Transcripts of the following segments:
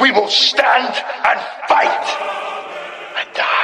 We will stand and fight and die.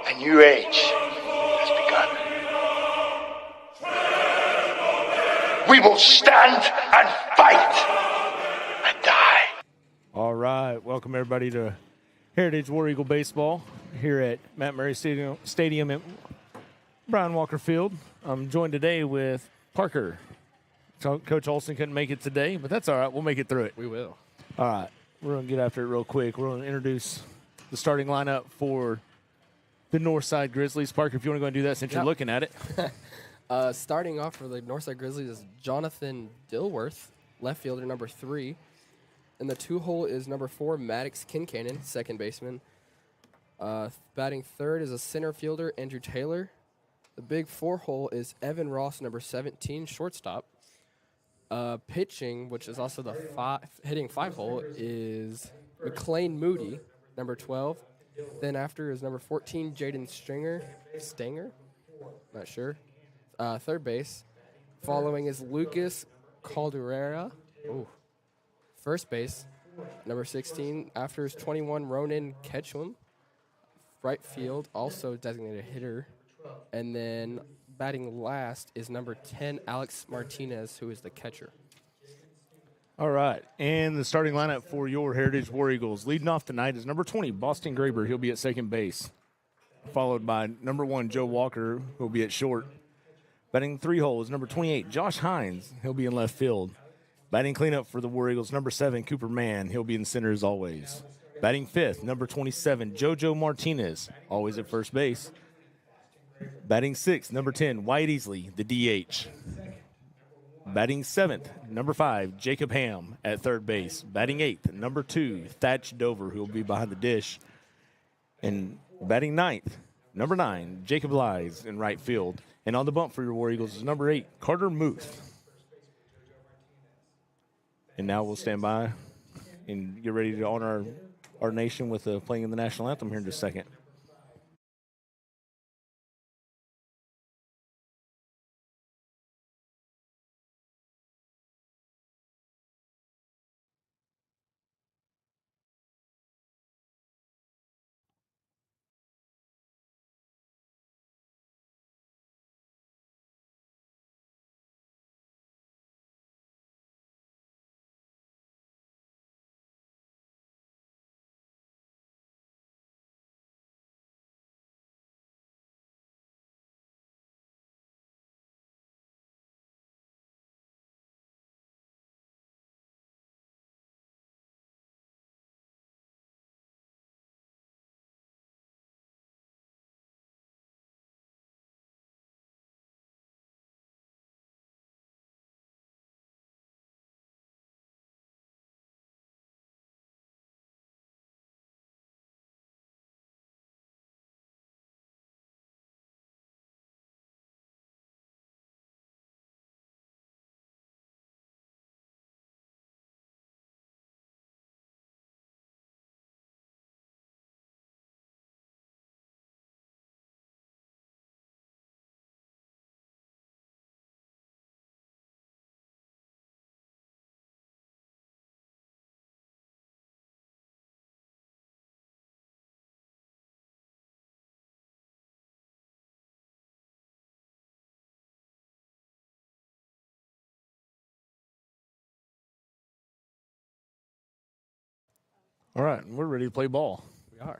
A new age has begun. We will stand and fight and die. All right. Welcome, everybody, to Heritage War Eagle Baseball here at Matt Murray Stadium at Brian Walker Field. I'm joined today with Parker. Coach Olson couldn't make it today, but that's all right. We'll make it through it. We will. All right. We're going to get after it real quick. We're going to introduce the starting lineup for the Northside Grizzlies. Parker, if you want to go and do that since you're looking at it. Starting off for the Northside Grizzlies is Jonathan Dilworth, left fielder, number 3. In the 2-hole is number 4, Maddox Kincannon, second baseman. Batting third is a center fielder, Andrew Taylor. The big 4-hole is Evan Ross, number 17, shortstop. Pitching, which is also the hitting 5-hole, is McLean Moody, number 12. Then after is number 14, Jaden Stanger, not sure. Third base. Following is Lucas Calderera. Ooh. First base, number 16. After is 21, Ronan Ketchum. Right field, also designated hitter. And then batting last is number 10, Alex Martinez, who is the catcher. All right. And the starting lineup for your Heritage War Eagles. Leading off tonight is number 20, Boston Graber. He'll be at second base. Followed by number 1, Joe Walker, who'll be at short. Batting 3-hole is number 28, Josh Hines. He'll be in left field. Batting cleanup for the War Eagles, number 7, Cooper Mann. He'll be in center as always. Batting 5th, number 27, JoJo Martinez, always at first base. Batting 6th, number 10, Wyatt Easley, the DH. Batting 7th, number 5, Jacob Ham at third base. Batting 8th, number 2, Thatch Dover, who will be behind the dish. And batting 9th, number 9, Jacob Lies in right field. And on the bump for your War Eagles is number 8, Carter Muth. And now we'll stand by and get ready to honor our nation with playing in the national anthem here in just a second. All right, we're ready to play ball. We are.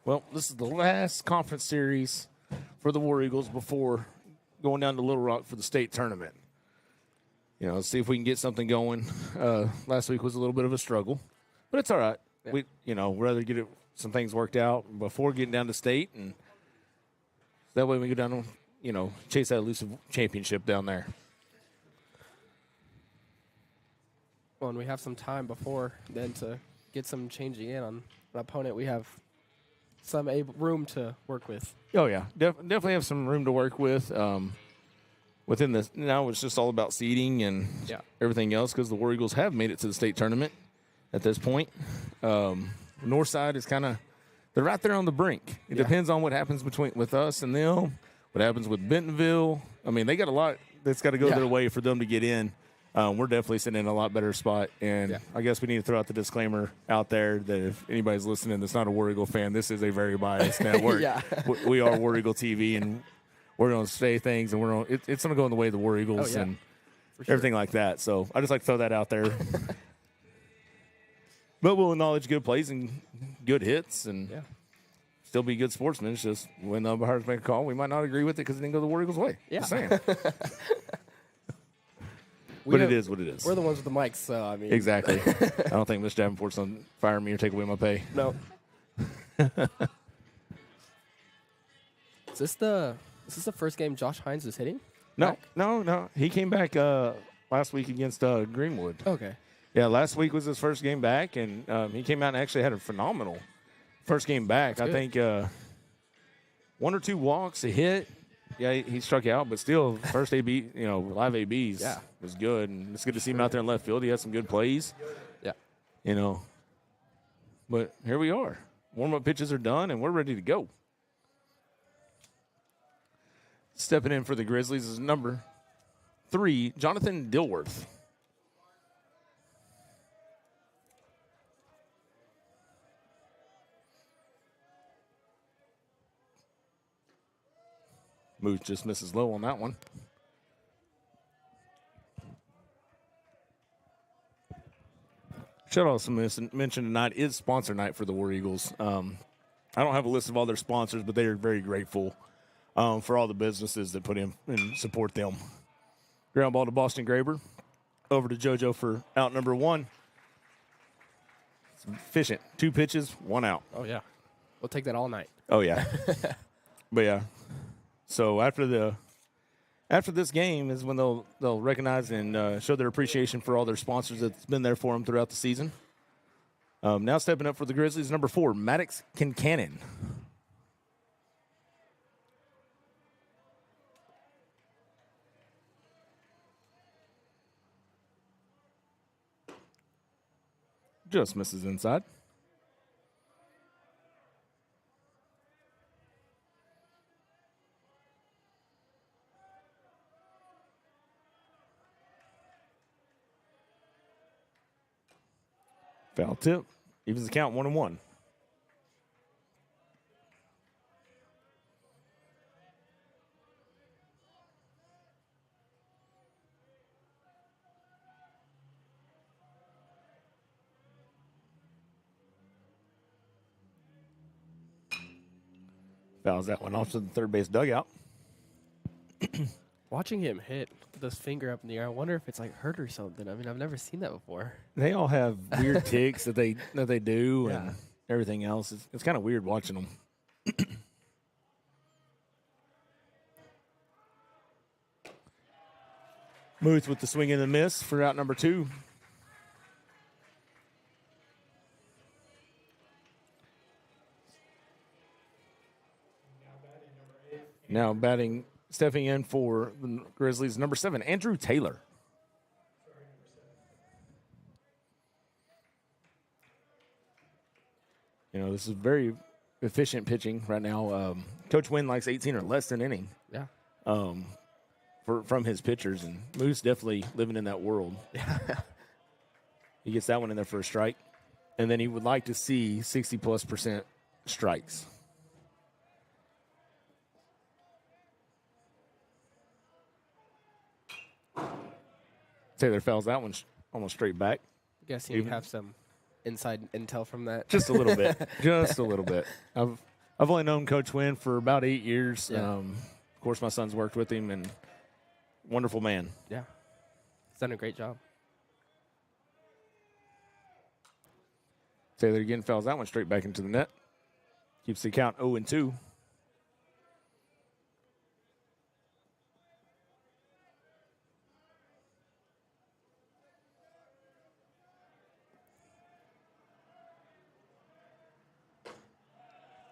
Well, this is the last conference series for the War Eagles before going down to Little Rock for the state tournament. You know, let's see if we can get something going. Last week was a little bit of a struggle, but it's all right. Yeah. We, rather get some things worked out before getting down to state, and that way we go down and, chase that elusive championship down there. Well, and we have some time before then to get some changing in on an opponent we have some room to work with. Oh, yeah. Definitely have some room to work with. Within this, now it's just all about seeding and everything else because the War Eagles have made it to the state tournament at this point. Northside is they're right there on the brink. It depends on what happens with us and them, what happens with Bentonville. I mean, they got a lot that's got to go their way for them to get in. We're definitely sitting in a lot better spot, and I guess we need to throw out the disclaimer out there that if anybody's listening that's not a War Eagle fan, this is a very biased network. We are War Eagle TV, and we're going to say things, and it's going to go in the way of the War Eagles and everything like that. So I just like to throw that out there. But we'll acknowledge good plays and good hits and still be good sportsmen. It's just when the umpires make a call, we might not agree with it because it didn't go the War Eagles' way. Yeah. Just saying. But it is what it is. We're the ones with the mics, so I mean. Exactly. I don't think Mr. Davenport's going to fire me or take away my pay. No. Is this the first game Josh Hines is hitting? No. He came back last week against Greenwood. Okay. Yeah, last week was his first game back, and he came out and actually had a phenomenal first game back. That's I think one or two walks, a hit. Yeah, he struck out, but still, first AB, live ABs was good. And it's good to see him out there in left field. He had some good plays. Yeah. But here we are. Warm-up pitches are done, and we're ready to go. Stepping in for the Grizzlies is number 3, Jonathan Dilworth. Moose just misses low on that one. Should also mention tonight is sponsor night for the War Eagles. I don't have a list of all their sponsors, but they are very grateful for all the businesses that put in and support them. Ground ball to Boston Graber. Over to JoJo for out number 1. It's efficient. 2 pitches, 1 out. Oh, yeah. We'll take that all night. Oh, yeah. But, yeah. So after this game is when they'll recognize and show their appreciation for all their sponsors that's been there for them throughout the season. Now stepping up for the Grizzlies, number 4, Maddox Kincannon. Just misses inside. Foul tip. Evens the count 1-1. Fouls that one off to the third base dugout. Watching him hit this finger up in the air, I wonder if it's like hurt or something. I mean, I've never seen that before. They all have weird ticks that they do and everything else. It's kind of weird watching them. Muth with the swing and the miss for out number 2. Now batting, stepping in for the Grizzlies, number 7, Andrew Taylor. This is very efficient pitching right now. Coach Wynn likes 18 or less than inning. Yeah. From his pitchers, and Moose definitely living in that world. He gets that one in there for a strike, and then he would like to see 60+% strikes. Taylor fouls that one almost straight back. I guess you have some inside intel from that. Just a little bit. Just a little bit. I've only known Coach Wynn for about 8 years. Yeah. Of course, my son's worked with him, and wonderful man. Yeah. He's done a great job. Taylor again fouls that one straight back into the net. Keeps the count 0-2.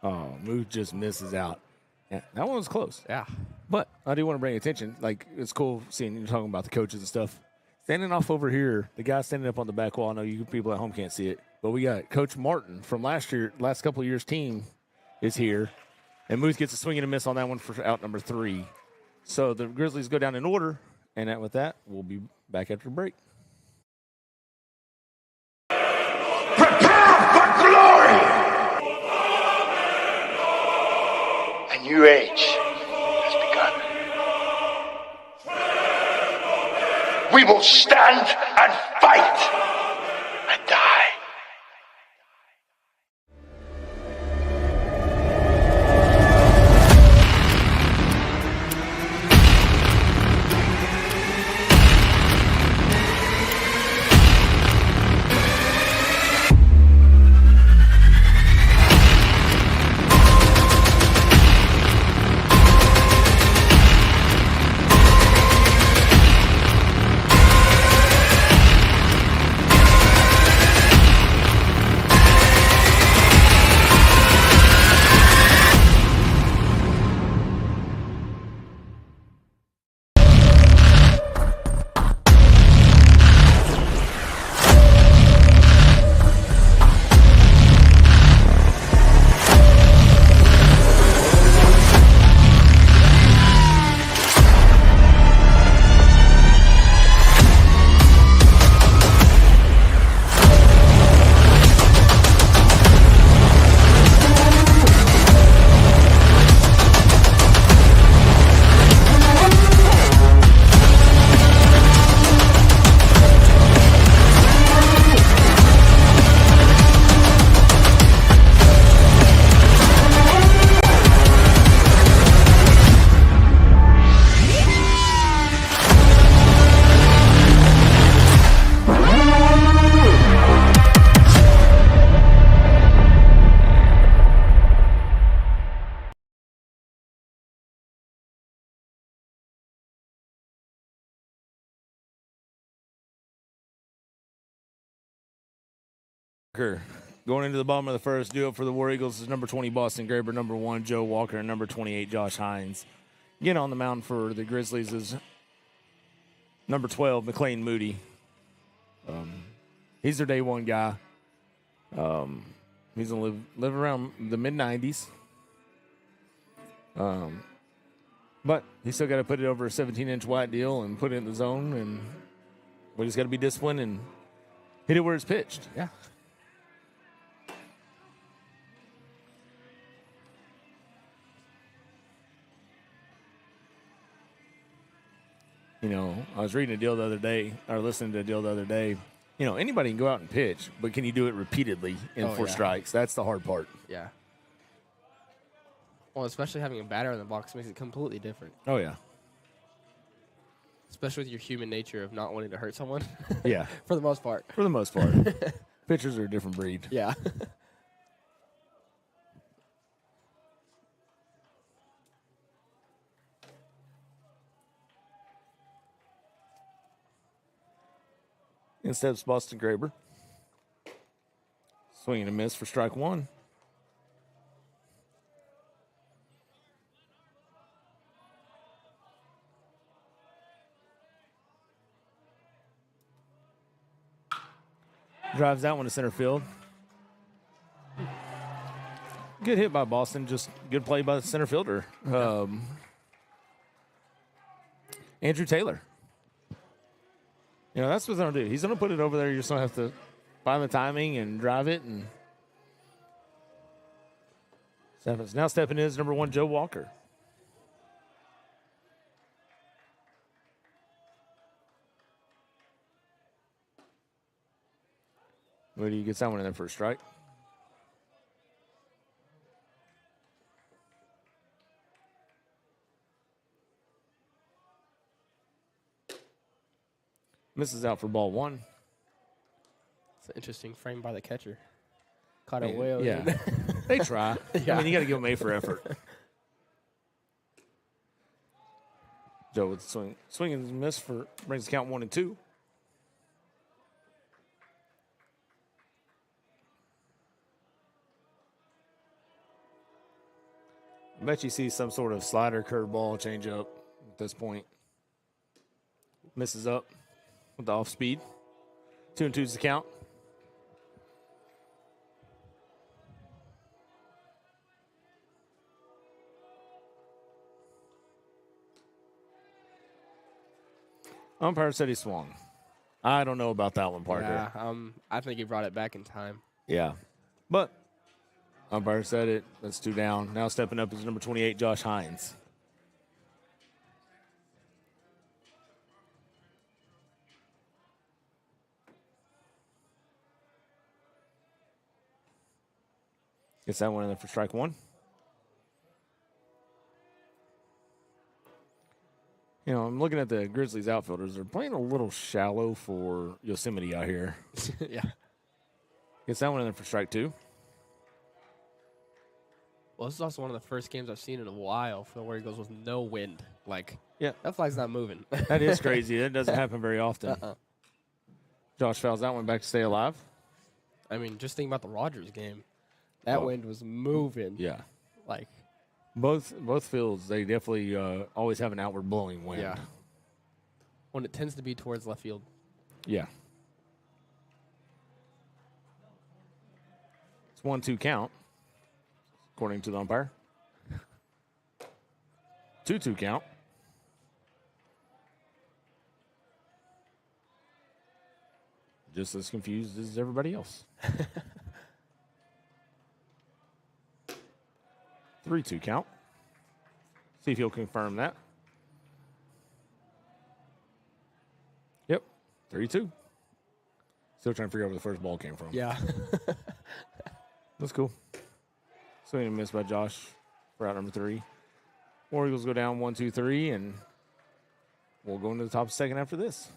Oh, Moose just misses out. Yeah, that one was close. Yeah. But I do want to bring attention. Like, it's cool seeing you talking about the coaches and stuff. Standing off over here, the guy standing up on the back wall, I know you people at home can't see it, but we got Coach Martin from last couple of years' team is here. And Moose gets a swing and a miss on that one for out number 3. So the Grizzlies go down in order. And with that, we'll be back after the break. Prepare for glory! A new age has begun. We will stand and fight and die. Going into the bottom of the first, due up for the War Eagles is number 20, Boston Graber, number 1, Joe Walker, and number 28, Josh Hines. Again, on the mound for the Grizzlies is number 12, McLean Moody. He's their day one guy. He's going to live around the mid-90s. But he's still got to put it over a 17-inch wide deal and put it in the zone. And we just got to be disciplined and hit it where it's pitched. Yeah. You know, I was reading a deal the other day, or listening to a deal the other day. You know, anybody can go out and pitch, but can you do it repeatedly in 4 strikes? That's the hard part. Yeah. Well, especially having a batter in the box makes it completely different. Oh, yeah. Especially with your human nature of not wanting to hurt someone. Yeah. For the most part. For the most part. Pitchers are a different breed. Yeah. In steps Boston Graber. Swing and a miss for strike 1. Drives that one to center field. Good hit by Boston. Just good play by the center fielder. Andrew Taylor. You know, that's what he's going to do. He's going to put it over there. You're just going to have to find the timing and drive it. And now stepping in is number 1, Joe Walker. Moody gets that one in there for a strike. Misses out for ball 1. It's an interesting frame by the catcher. Caught it way over. Yeah. They try. Yeah. I mean, you got to give them A for effort. Joe with the swing. Swing and miss brings the count 1 and 2. I bet you see some sort of slider, curveball, changeup at this point. Misses up with the off speed. 2 and 2's the count. Umpire said he swung. I don't know about that one, Parker. Yeah, I think he brought it back in time. Yeah. But umpire said it. That's 2 down. Now stepping up is number 28, Josh Hines. Gets that one in there for strike 1. You know, I'm looking at the Grizzlies outfielders. They're playing a little shallow for Yosemite out here. Yeah. Gets that one in there for strike 2. Well, this is also one of the first games I've seen in a while for where he goes with no wind. Like, Yeah. that flag's not moving. That is crazy. That doesn't happen very often. Josh fouls that one back to stay alive. I mean, just think about the Rogers game. That wind was moving. Yeah. Like, Both fields, they definitely always have an outward blowing wind. yeah. When it tends to be towards left field. Yeah. It's 1-2 count, according to the umpire. 2-2 count. Just as confused as everybody else. 3-2 count. See if he'll confirm that. Yep, 3-2. Still trying to figure out where the first ball came from. Yeah. That's cool. Swing and miss by Josh for out number 3. War Eagles go down 1-2-3, and we'll go into the top of the second after this.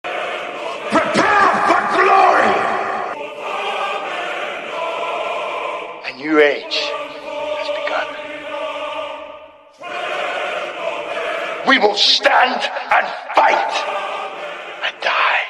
Prepare for glory! A new age has begun. We will stand and fight and die.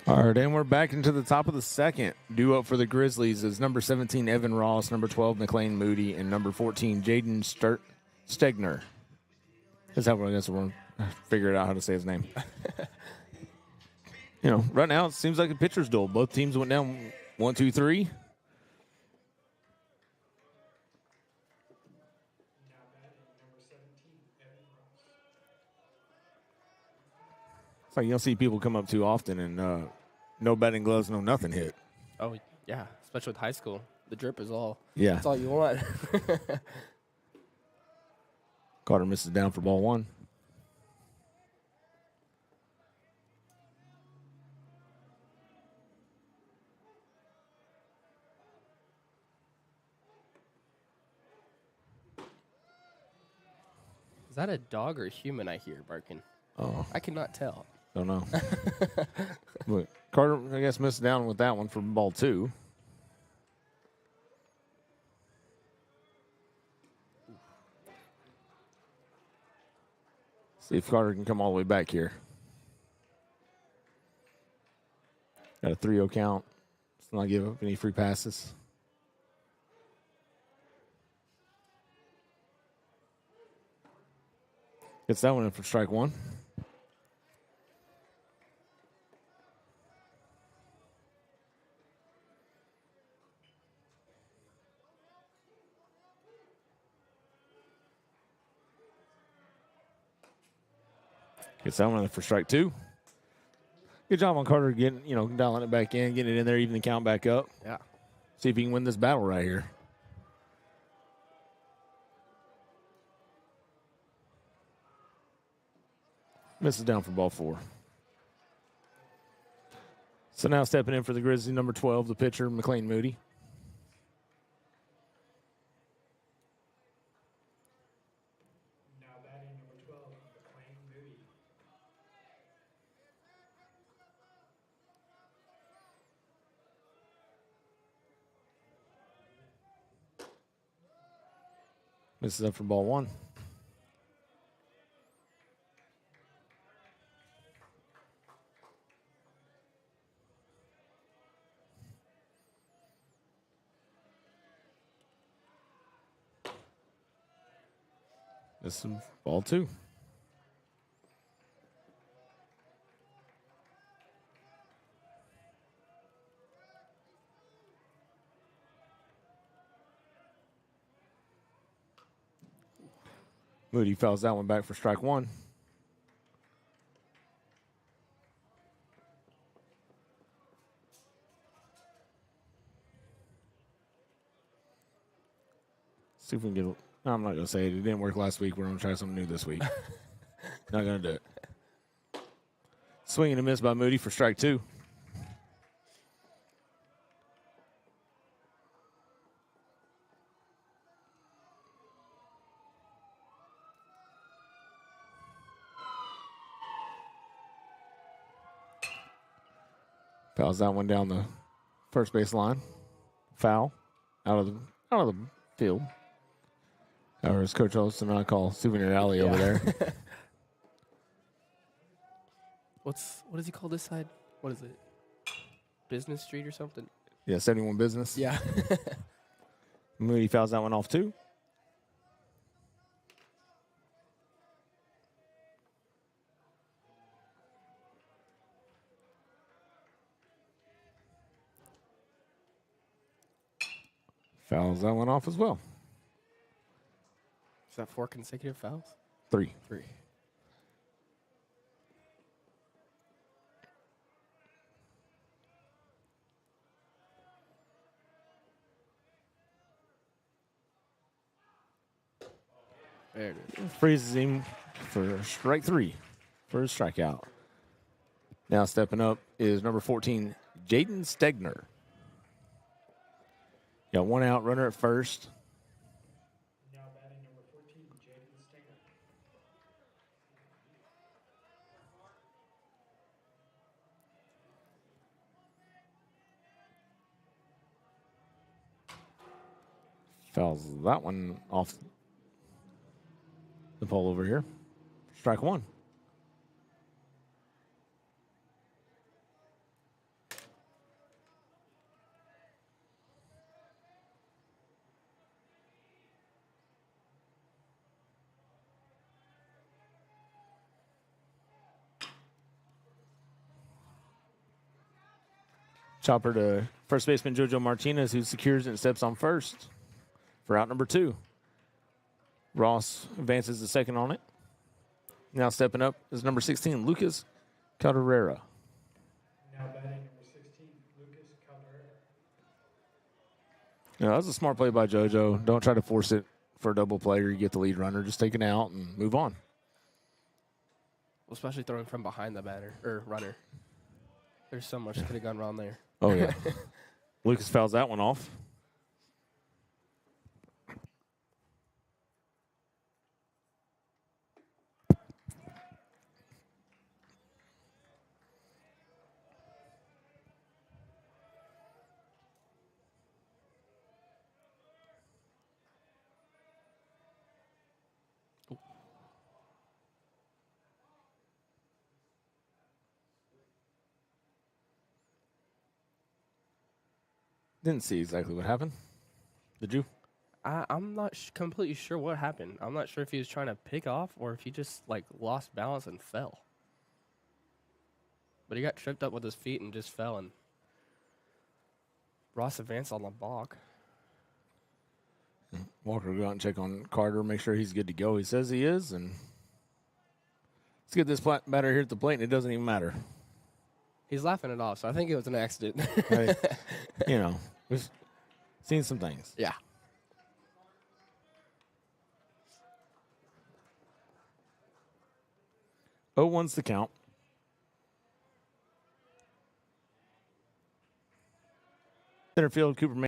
All right, and we're back into the top of the second. Due up for the Grizzlies is number 17, Evan Ross, number 12, McLean Moody, and number 14, Jaden Stegner. That's how I guess we're figuring out how to say his name. You know, right now it seems like a pitcher's duel. Both teams went down 1-2-3. It's like you don't see people come up too often and no batting gloves, no nothing hit. Oh, yeah. Especially with high school. The drip is all. Yeah. That's all you want. Carter misses down for ball 1. Is that a dog or a human I hear barking? Oh, I cannot tell. don't know. But Carter, I guess, missed down with that one for ball 2. See if Carter can come all the way back here. Got a 3-0 count. Not give up any free passes. Gets that one in for strike one. Gets that one in for strike two. Good job on Carter getting, dialing it back in, getting it in there, even the count back up. Yeah. See if he can win this battle right here. Misses down for ball four. So now stepping in for the Grizzlies, number 12, the pitcher, McLean Moody. Now batting number 12, McLean Moody. Misses up for ball one. This is ball two. Moody fouls that one back for strike one. See if we can get. I'm not going to say it. It didn't work last week. We're going to try something new this week. Not going to do it. Swing and a miss by Moody for strike two. Fouls that one down the first base line. Foul out of the field. Or as Coach Olson and I call Souvenir Alley over there. What does he call this side? What is it? Business Street or something? Yeah, 71 Business. Yeah. Moody fouls that one off too. Fouls that one off as well. Is that 4 consecutive fouls? Three. 3. There it is. Freezes him for strike three for his strikeout. Now stepping up is number 14, Jaden Stegner. Got one out, runner at first. Now batting number 14, Jaden Stinger. Fouls that one off the pole over here. Strike one. Chopper to first baseman JoJo Martinez, who secures and steps on first for out number 2. Ross advances the second on it. Now stepping up is number 16, Lucas Calderera. Now batting number 16, Lucas Caldera. That was a smart play by JoJo. Don't try to force it for a double play or you get the lead runner. Just take it out and move on. Well, especially throwing from behind the batter or runner. There's so much that could have gone wrong there. Oh, yeah. Lucas fouls that one off. Didn't see exactly what happened. Did you? I'm not completely sure what happened. I'm not sure if he was trying to pick off or if he just like lost balance and fell. But he got tripped up with his feet and just fell, and Ross advanced on the block. Walker will go out and check on Carter, make sure he's good to go. He says he is, and let's get this batter here at the plate, and it doesn't even matter. He's laughing it off, so I think it was an accident. Hey, we've seen some things. Yeah. Oh, one's the count. Center field, Cooper Mann.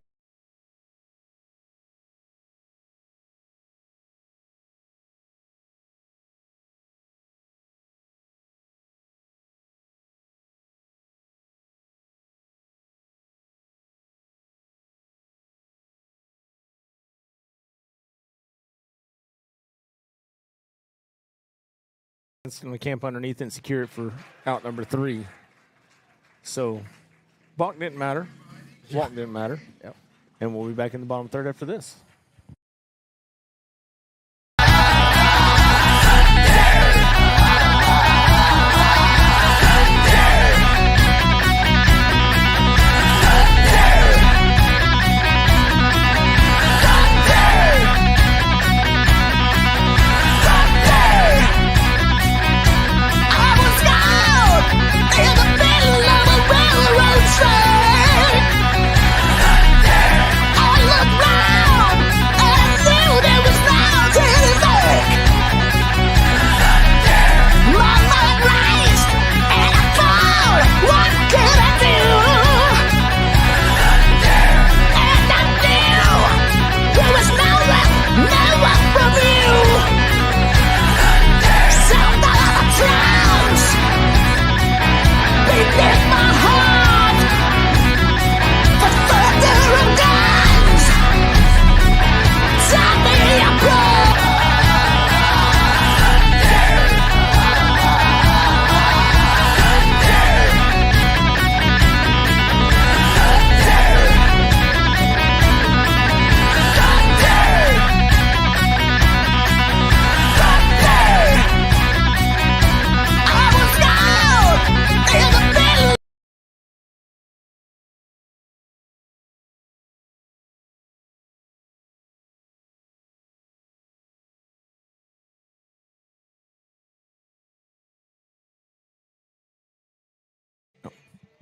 It's going to camp underneath and secure it for out number 3. So, balk didn't matter. Walk didn't matter. Yep. And we'll be back in the bottom third after this.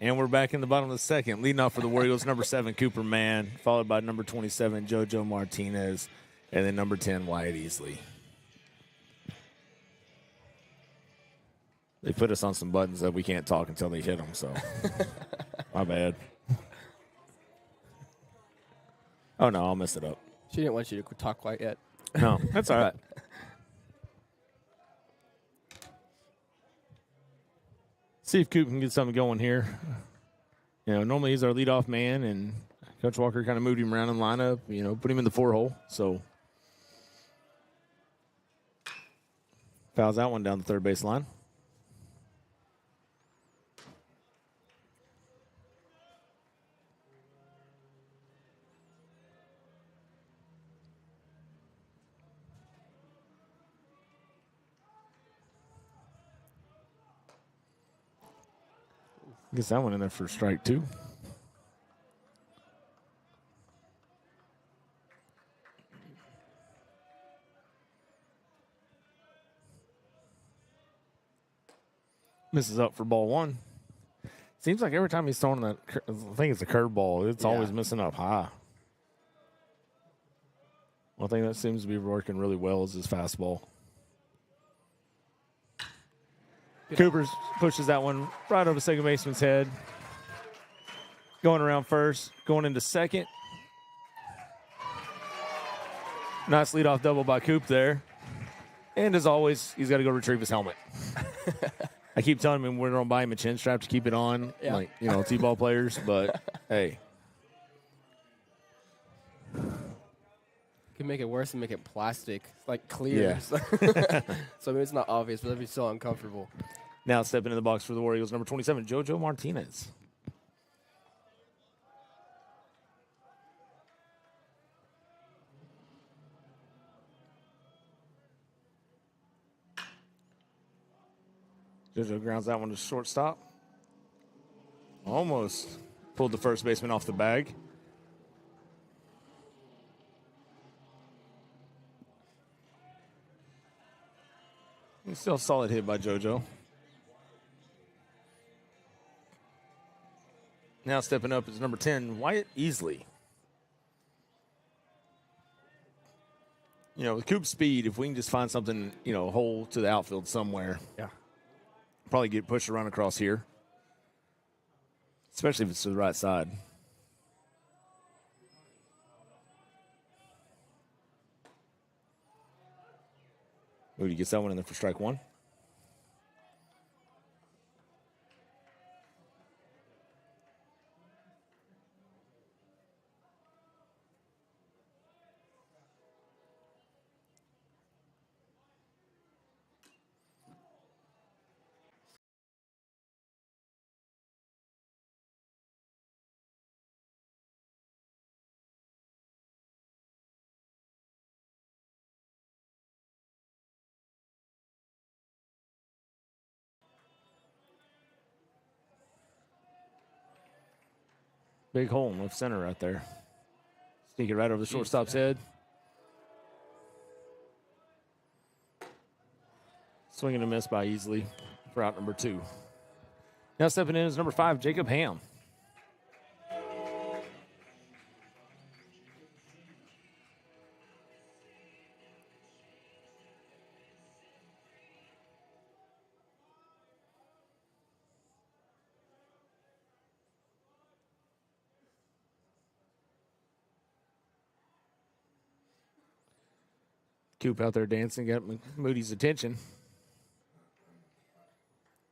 And we're back in the bottom of the second. Leading off for the Warriors, number 7, Cooper Mann, followed by number 27, JoJo Martinez, and then number 10, Wyatt Easley. They put us on some buttons that we can't talk until they hit them, so my bad. Oh, no, I'll mess it up. She didn't want you to talk quite yet. No, that's all right. See if Coop can get something going here. Normally he's our leadoff man, and Coach Walker kind of moved him around in the lineup, put him in the 4-hole. So fouls that one down the third base line. Gets that one in there for strike 2. Misses up for ball 1. Seems like every time he's throwing that, I think it's a curveball, it's always missing up high. One thing that seems to be working really well is his fastball. Cooper pushes that one right over second baseman's head. Going around first, going into second. Nice leadoff double by Coop there. And as always, he's got to go retrieve his helmet. I keep telling him we're going to buy him a chin strap to keep it on, like, T-ball players, but hey. Could make it worse and make it plastic, like clear. Yeah. So maybe it's not obvious, but it'd be so uncomfortable. Now stepping into the box for the Warriors, number 27, JoJo Martinez. JoJo grounds that one to shortstop. Almost pulled the first baseman off the bag. Still a solid hit by JoJo. Now stepping up is number 10, Wyatt Easley. You know, with Coop's speed, if we can just find something, you know, hole to the outfield somewhere. Yeah. Probably get pushed around across here. Especially if it's to the right side. Moody gets that one in there for strike one. Big hole in left center right there. Sneak it right over the shortstop's head. Swing and a miss by Easley for out number 2. Now stepping in is number 5, Jacob Ham. Coop out there dancing, got Moody's attention.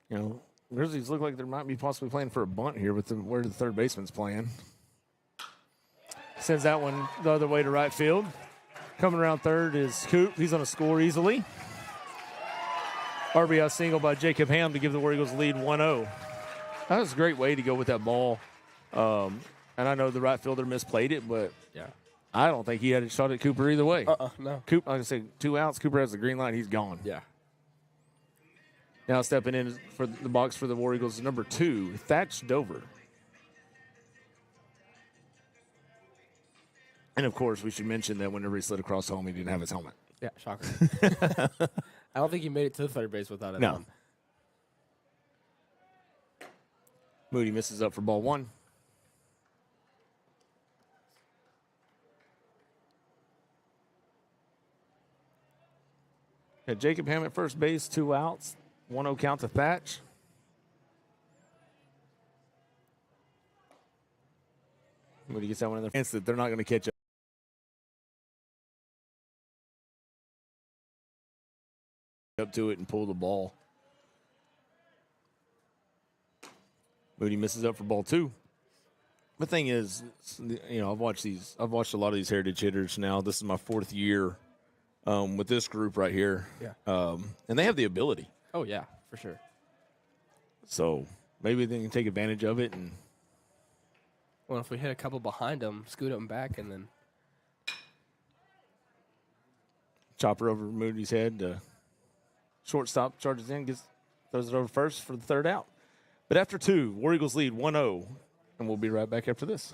You know, Grizzlies look like they might be possibly playing for a bunt here with where the third baseman's playing. Sends that one the other way to right field. Coming around third is Coop. He's going to score easily. RBI single by Jacob Ham to give the War Eagles lead 1-0. That was a great way to go with that ball. And I know the right fielder misplayed it, but Yeah. I don't think he had a shot at Cooper either way. No. Coop, like I said, 2 outs. Cooper has the green light. He's gone. Yeah. Now stepping in for the box for the War Eagles is number 2, Thatch Dover. And, of course, we should mention that whenever he slid across home, he didn't have his helmet. Yeah, shocker. I don't think he made it to the third base without it. No. Moody misses up for ball 1. Got Jacob Ham at first base, 2 outs, 1-0 count to Thatch. Moody gets that one in the instant. They're not going to catch up to it and pull the ball. Moody misses up for ball 2. The thing is, you know, I've watched a lot of these heritage hitters now. This is my 4th year with this group right here. Yeah. And they have the ability. Oh, yeah, for sure. So maybe they can take advantage of it. And Well, if we hit a couple behind them, scoot them back, and then chopper over Moody's head. Shortstop charges in, throws it over first for the 3rd out. But after 2, War Eagles lead 1-0. And we'll be right back after this.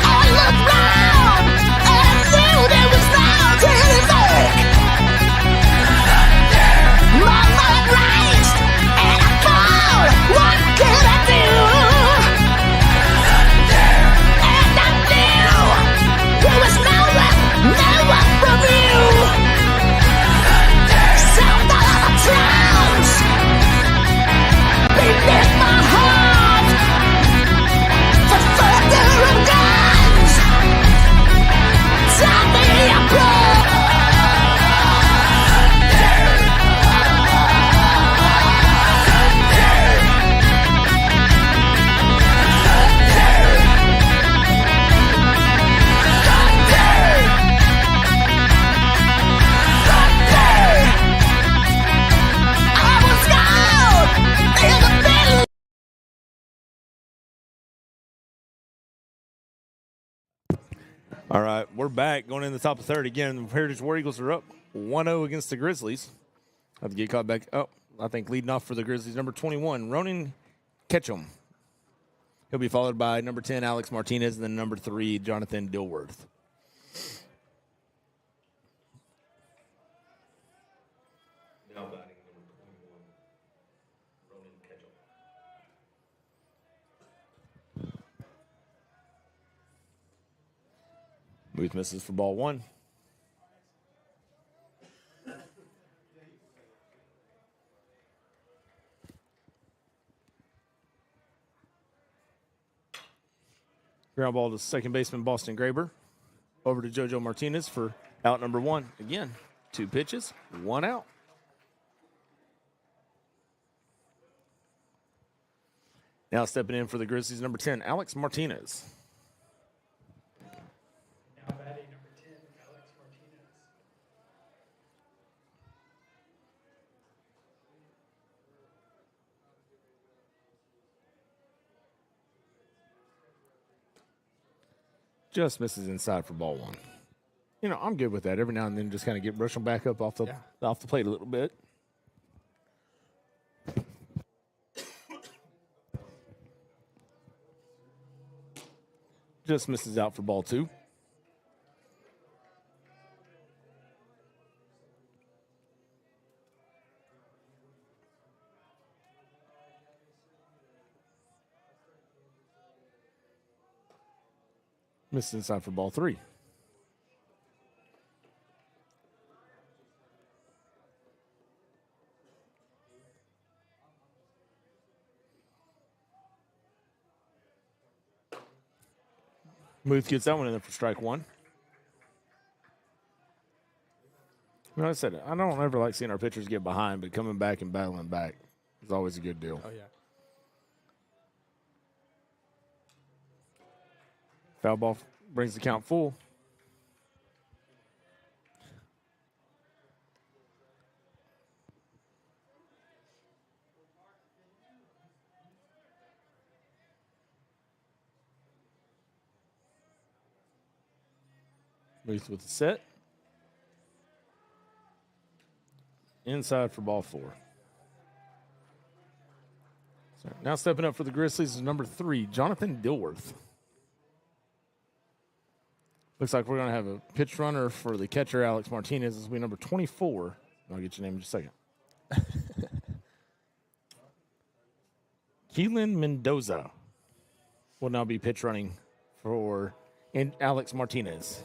All around All right, we're back going in the top of the third. Again, Heritage War Eagles are up 1-0 against the Grizzlies. Have to get caught back. Oh, I think leading off for the Grizzlies, number 21, Ronan Ketchum. He'll be followed by number 10, Alex Martinez, and then number 3, Jonathan Dilworth. Now batting number 21, Ronan Ketchum. Booth misses for ball 1. Ground ball to second baseman Boston Graber. Over to JoJo Martinez for out number 1. Again, 2 pitches, 1 out. Now stepping in for the Grizzlies, number 10, Alex Martinez. Now batting number 10, Alex Martinez. Just misses inside for ball 1. You know, I'm good with that. Every now and then just kind of brush them back up off the plate a little bit. Just misses out for ball 2. Misses inside for ball 3. Muth gets that one in there for strike 1. Like I said, I don't ever like seeing our pitchers get behind, but coming back and battling back is always a good deal. Oh, yeah. Foul ball brings the count full. Muth with the set. Inside for ball 4. So now stepping up for the Grizzlies is number 3, Jonathan Dilworth. Looks like we're going to have a pitch runner for the catcher, Alex Martinez. This will be number 24. I'll get your name in just a second. Keelan Mendoza will now be pitch running for Alex Martinez.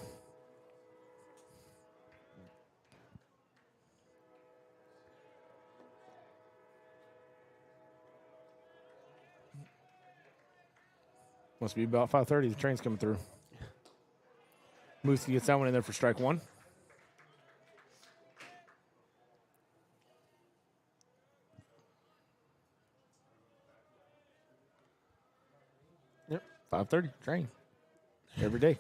Must be about 5:30. The train's coming through. Moosey gets that one in there for strike 1. Yep, 5:30. Train. Every day.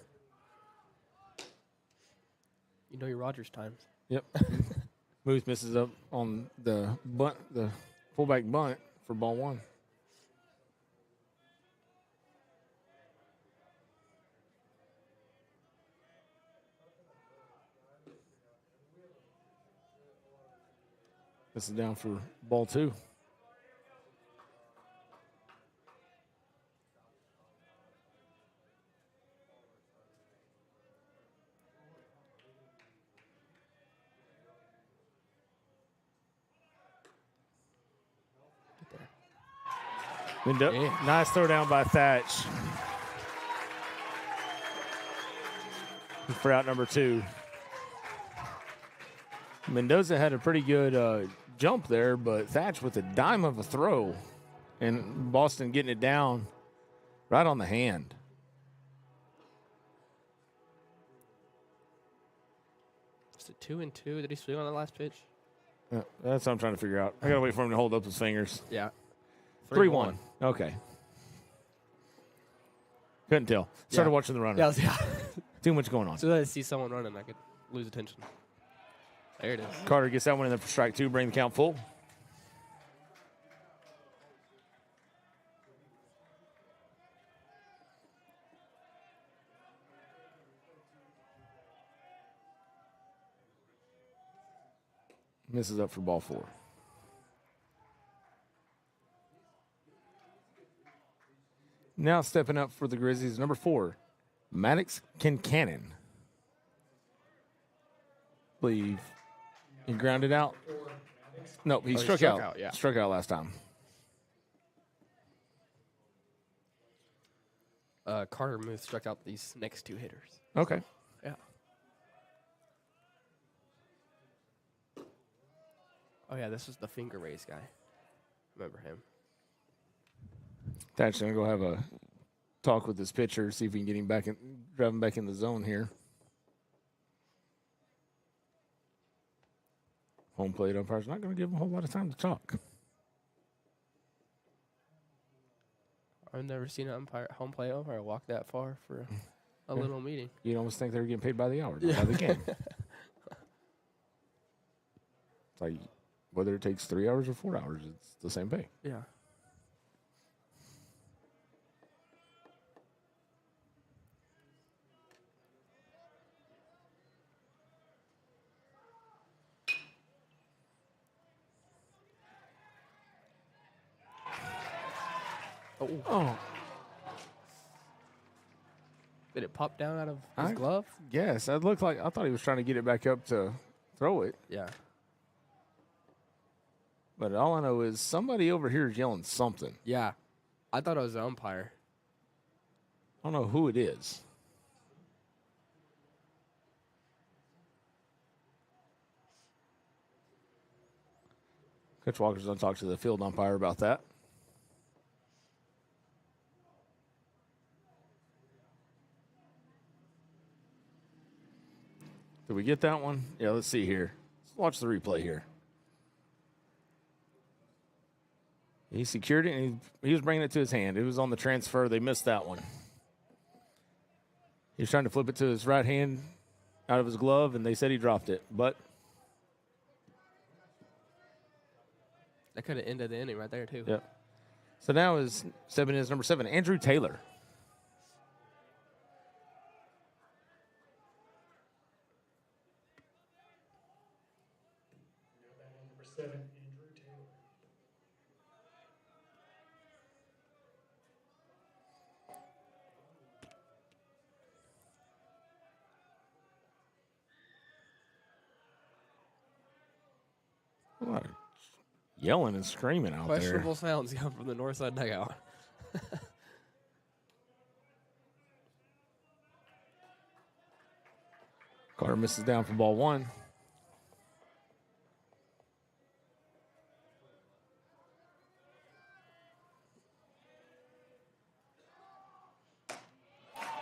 You know your Rogers times. Yep. Moose misses up on the bunt, the fullback bunt for ball 1. This is down for ball 2. Nice throw down by Thatch for out number 2. Mendoza had a pretty good jump there, but Thatch with a dime of a throw, and Boston getting it down right on the hand. Was it 2-2? Did he swing on the last pitch? That's what I'm trying to figure out. I got to wait for him to hold up his fingers. Yeah. 3-1. Okay. Couldn't tell. Started watching the runner. Yeah. Too much going on. As soon as I see someone running, I could lose attention. There it is. Carter gets that one in there for strike 2, bring the count full. Misses up for ball 4. Now stepping up for the Grizzlies, number 4, Maddox Kincannon. Believe he grounded out. No, he struck out. Yeah. Struck out last time. Carter Muth struck out these next 2 hitters. Okay. Yeah. Oh, yeah, this was the finger raise guy. Remember him. Thatch's going to go have a talk with his pitcher, see if we can get him back drive him back in the zone here. Home plate umpire's not going to give him a whole lot of time to talk. I've never seen an home plate umpire walk that far for a little meeting. You'd almost think they were getting paid by the hour, not by the game. It's like whether it takes 3 hours or 4 hours, it's the same pay. Yeah. Oh, Did it pop down out of his glove? yes. That looked like I thought he was trying to get it back up to throw it. Yeah. But all I know is somebody over here is yelling something. Yeah. I thought it was the umpire. I don't know who it is. Coach Walker's going to talk to the field umpire about that. Did we get that one? Yeah, let's see here. Let's watch the replay here. He secured it, and he was bringing it to his hand. It was on the transfer. They missed that one. He was trying to flip it to his right hand out of his glove, and they said he dropped it. But That could have ended the inning right there, too. yep. So now is number 7, Andrew Taylor. Number 7, Andrew Taylor. A lot of yelling and screaming out there. Questionable sounds come from the Northside dugout. Carter misses down for ball 1.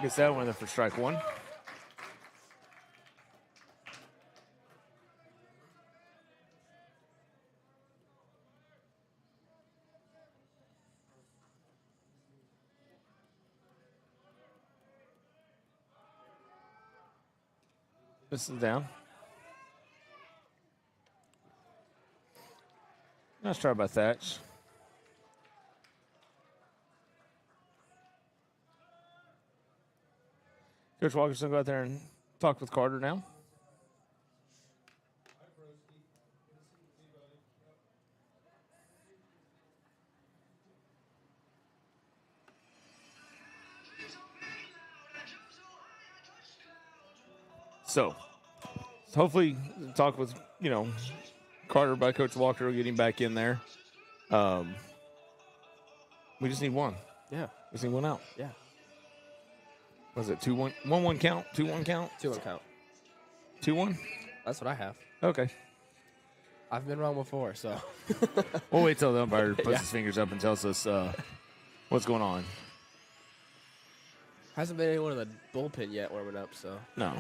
Gets that one for strike 1. This is down. Nice try by Thatch. Coach Walker's going to go out there and talk with Carter now. So, hopefully, talk with, Carter by Coach Walker, getting back in there. We just need one. Yeah. We just need one out. Yeah. Was it 2-1? 1-1 count? 2-1 count? 2-1 count. 2-1? That's what I have. Okay. I've been wrong before, so. We'll wait till the umpire puts Yeah. his fingers up and tells us what's going on. Hasn't been anyone in the bullpen yet warming up, so. No.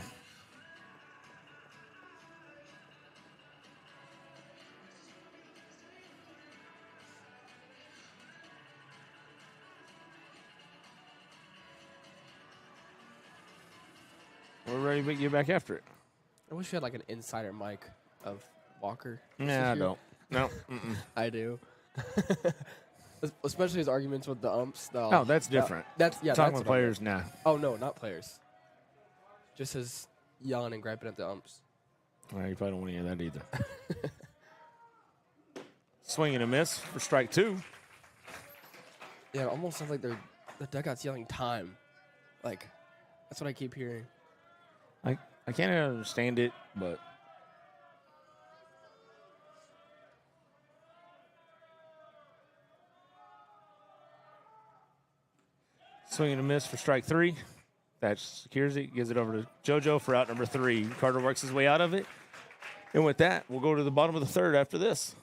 We're ready to get back after it. I wish we had like an insider mic of Walker. Nah, I don't. No. Mm-mm. I do. Especially his arguments with the umps. Oh, that's different. That's Talking that's with what I players, nah. meant. Oh no, not players. Just his yelling and griping at the umps. Well, you probably don't want to hear that either. Swing and a miss for strike 2. Yeah, it almost sounds like the dugout's yelling time. Like, that's what I keep hearing. I can't understand it, but swing and a miss for strike 3. That secures it, gives it over to JoJo for out number 3. Carter works his way out of it. And with that, we'll go to the bottom of the third after this.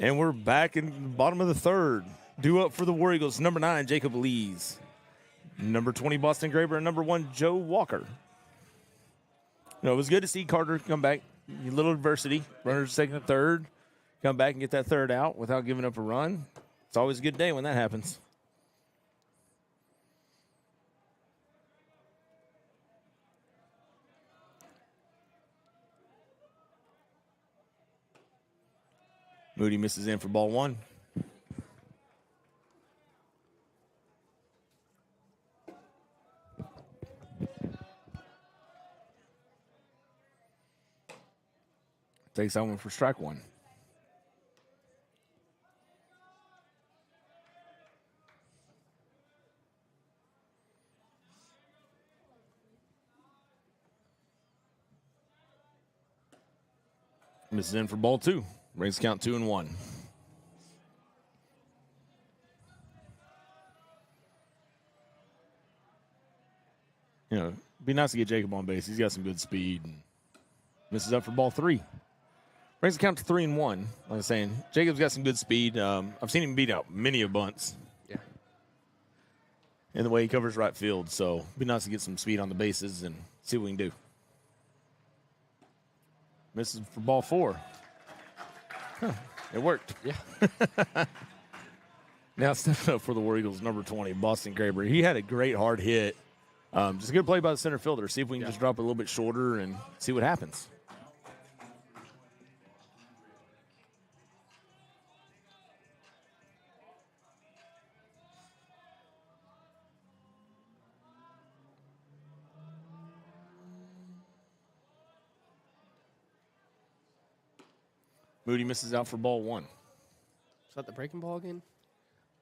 And we're back in the bottom of the third. Due up for the War Eagles, number 9, Jacob Lees. Number 20, Boston Graber. And number 1, Joe Walker. It was good to see Carter come back. A little adversity. Runners second and third. Come back and get that third out without giving up a run. It's always a good day when that happens. Moody misses in for ball 1. Takes that one for strike 1. Misses in for ball 2. Brings count 2-1. It'd be nice to get Jacob on base. He's got some good speed. And misses up for ball 3. Brings the count to 3-1. Like I was saying, Jacob's got some good speed. I've seen him beat out many of bunts. Yeah. And the way he covers right field. So it'd be nice to get some speed on the bases and see what we can do. Misses for ball 4. Huh. It worked. Yeah. Now stepping up for the War Eagles, number 20, Boston Graber. He had a great hard hit. Just a good play by the center fielder. See if we can just drop it a little bit shorter and see what happens. Moody misses out for ball 1. Is that the breaking ball again?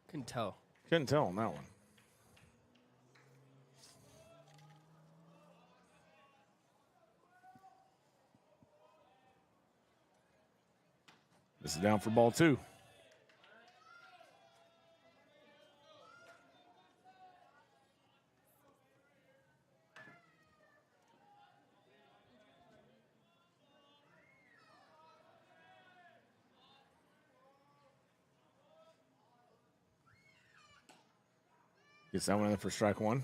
Couldn't tell. Couldn't tell on that one. This is down for ball 2. Gets that one in for strike 1.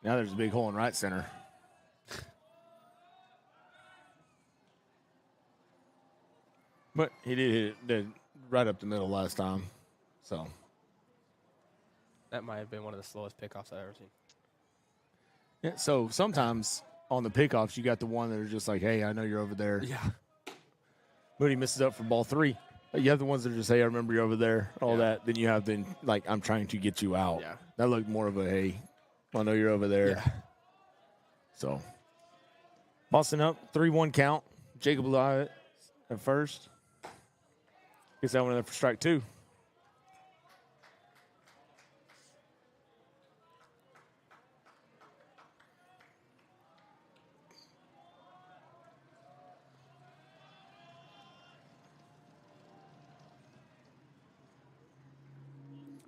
Now there's a big hole in right center. But he did hit it right up the middle last time. So That might have been one of the slowest pickoffs I've ever seen. yeah, so sometimes on the pickoffs, you got the one that are just like, hey, I know you're over there. Yeah. Moody misses up for ball 3. You have the ones that are just, hey, I remember you're over there, all Yeah. that. Then you have the, like, I'm trying to get you out. Yeah. That looked more of a, hey, I know you're over there. Yeah. So, Boston up, 3-1 count. Jacob Lyatt at first. Gets that one in there for strike 2.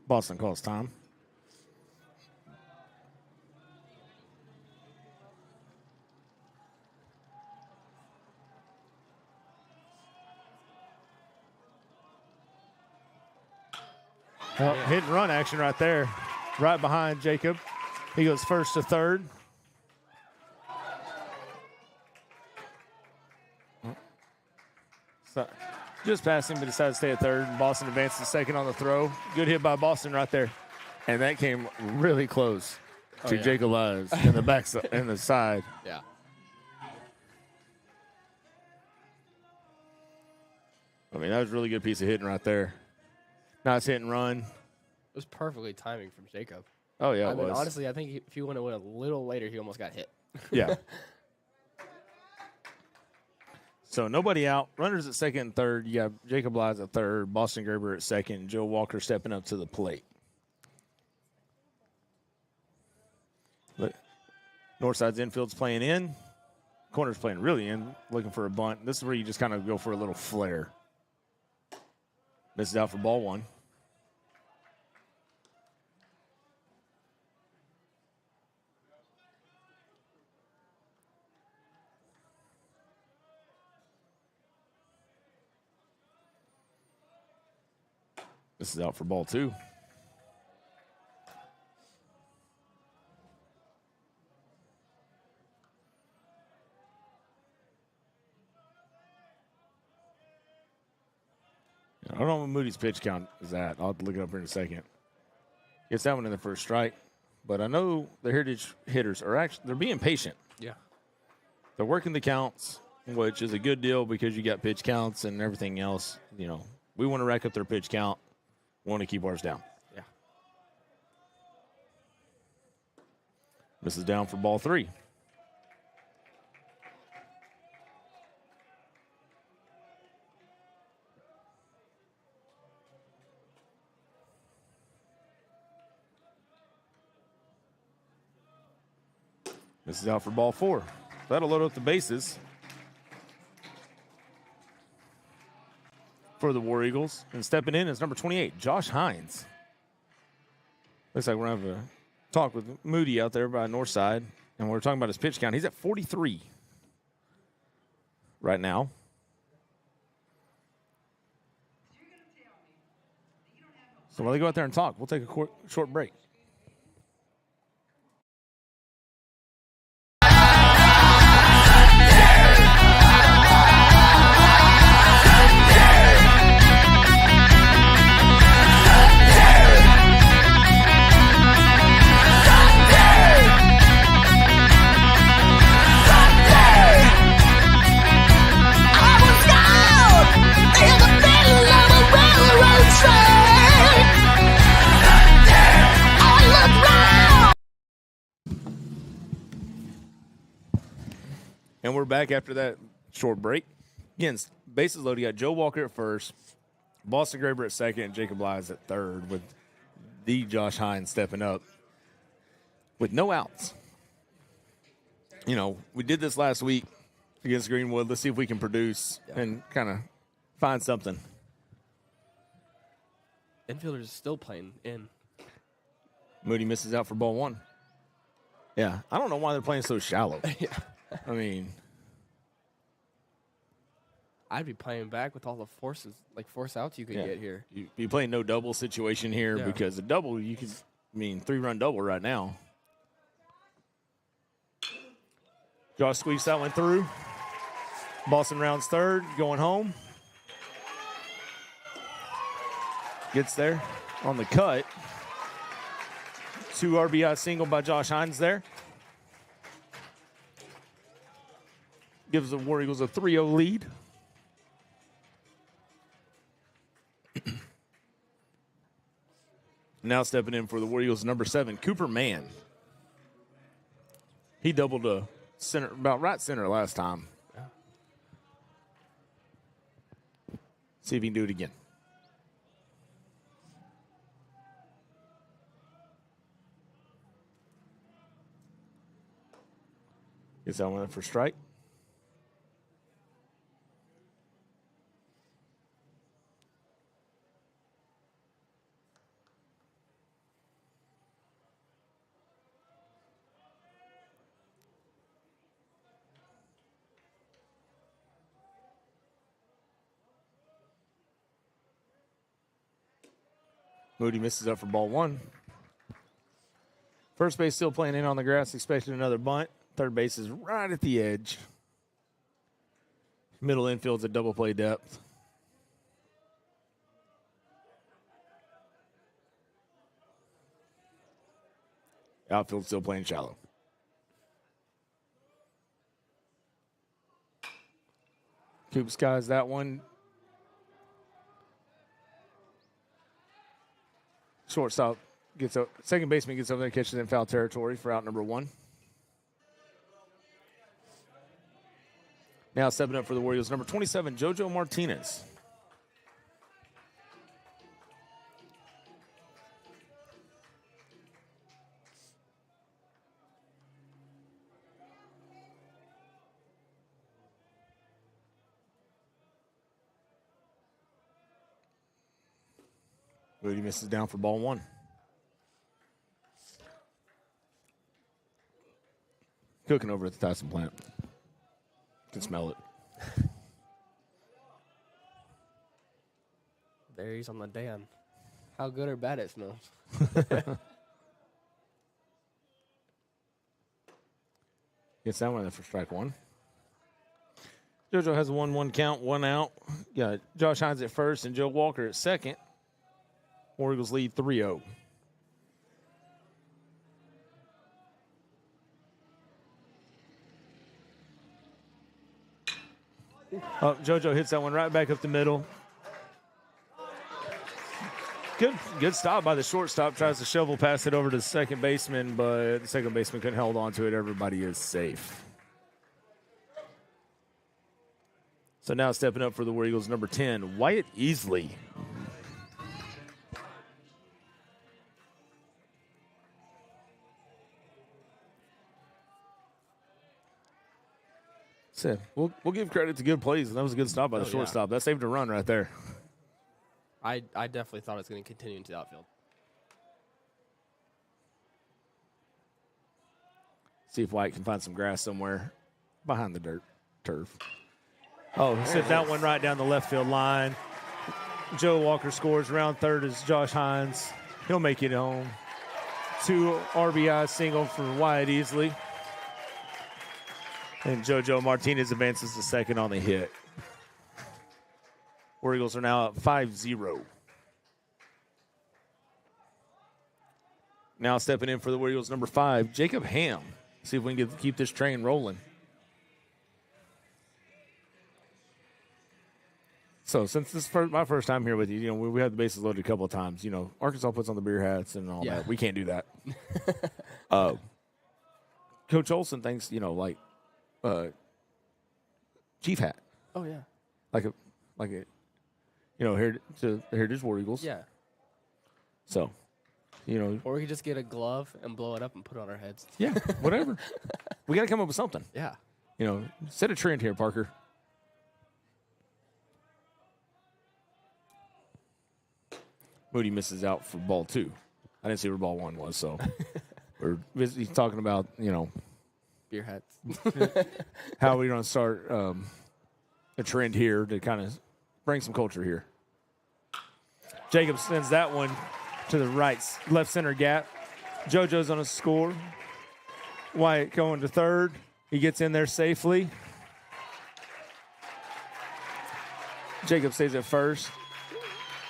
Boston calls time. Well, hit and run action right there. Right behind Jacob. He goes first to third. So, just past him, but decided to stay at third. And Boston advances second on the throw. Good hit by Boston right there. And that came really close to yeah. Jacob Lyons in the back in the side. Yeah. I mean, that was a really good piece of hitting right there. Nice hit and run. It was perfectly timing from Jacob. Oh, yeah, I it mean, was. honestly, I think if he would have went a little later, he almost got hit. Yeah. So nobody out. Runners at second and third. You got Jacob Lyons at third, Boston Gerber at second, Joe Walker stepping up to the plate. Look, Northside's infield's playing in. Corner's playing really in, looking for a bunt. This is where you just kind of go for a little flare. Misses out for ball 1. This is out for ball 2. I don't know what Moody's pitch count is at. I'll have to look it up here in a second. Gets that one in the first strike. But I know the Heritage hitters are actually, they're being patient. Yeah. They're working the counts, which is a good deal because you got pitch counts and everything else. You know, we want to rack up their pitch count. We want to keep ours down. Yeah. This is down for ball 3. This is out for ball 4. That'll load up the bases for the War Eagles. And stepping in is number 28, Josh Hines. Looks like we're going to have a talk with Moody out there by Northside. And we're talking about his pitch count. He's at 43 right now. So while they go out there and talk, we'll take a short break. And we're back after that short break. Again, bases loaded. You got Joe Walker at first, Boston Graber at second, and Jacob Lyons at third with the Josh Hines stepping up with no outs. You know, we did this last week against Greenwood. Let's see if we can produce and kind of find something. Infielders is still playing in. Moody misses out for ball 1. Yeah, I don't know why they're playing so shallow. Yeah. I mean, I'd be playing back with all the force outs you could get here. you play no double situation here Yeah. because a double, you could, 3-run double right now. Josh squeezed that one through. Boston rounds third, going home. Gets there on the cut. 2 RBI single by Josh Hines there. Gives the War Eagles a 3-0 lead. Now stepping in for the War Eagles, number 7, Cooper Mann. He doubled a center, about right center last time. See if he can do it again. Gets that one for strike. Moody misses up for ball 1. First base still playing in on the grass, expecting another bunt. Third base is right at the edge. Middle infield's at double play depth. Outfield still playing shallow. Coop skies that one. Shortstop gets up. Second baseman gets over there, catches in foul territory for out number 1. Now stepping up for the Warriors, number 27, JoJo Martinez. Moody misses down for ball 1. Cooking over at the Tyson plant. Can smell it. Berries on the dam. How good or bad it smells. Gets that one there for strike 1. JoJo has a 1-1 count, 1 out. Yeah, Josh Hines at first and Joe Walker at second. War Eagles lead 3-0. JoJo hits that one right back up the middle. Good stop by the shortstop. Tries to shovel pass it over to the second baseman, but the second baseman couldn't hold on to it. Everybody is safe. So now stepping up for the War Eagles, number 10, Wyatt Easley. So we'll give credit to good plays. That was a good stop by the shortstop. That saved a run right there. I definitely thought it was going to continue into the outfield. See if White can find some grass somewhere behind the turf. Oh, he sent that one right down the left field line. Joe Walker scores. Round third is Josh Hines. He'll make it home. 2 RBI single for Wyatt Easley. And JoJo Martinez advances to second on the hit. War Eagles are now up 5-0. Now stepping in for the War Eagles, number 5, Jacob Ham. See if we can keep this train rolling. So since this is my first time here with you, we had the bases loaded a couple of times. Arkansas puts on the beer hats and all that. We can't do that. Coach Olson thinks, Chief hat. Oh yeah. Like a Heritage War Eagles. Yeah. So, Or we could just get a glove and blow it up and put it on our heads. Yeah, whatever. We got to come up with something. Yeah. Set a trend here, Parker. Moody misses out for ball 2. I didn't see where ball 1 was, so he's talking about, Beer hats. how we're going to start a trend here to kind of bring some culture here. Jacob sends that one to the left center gap. JoJo's on a score. Wyatt going to third. He gets in there safely. Jacob stays at first.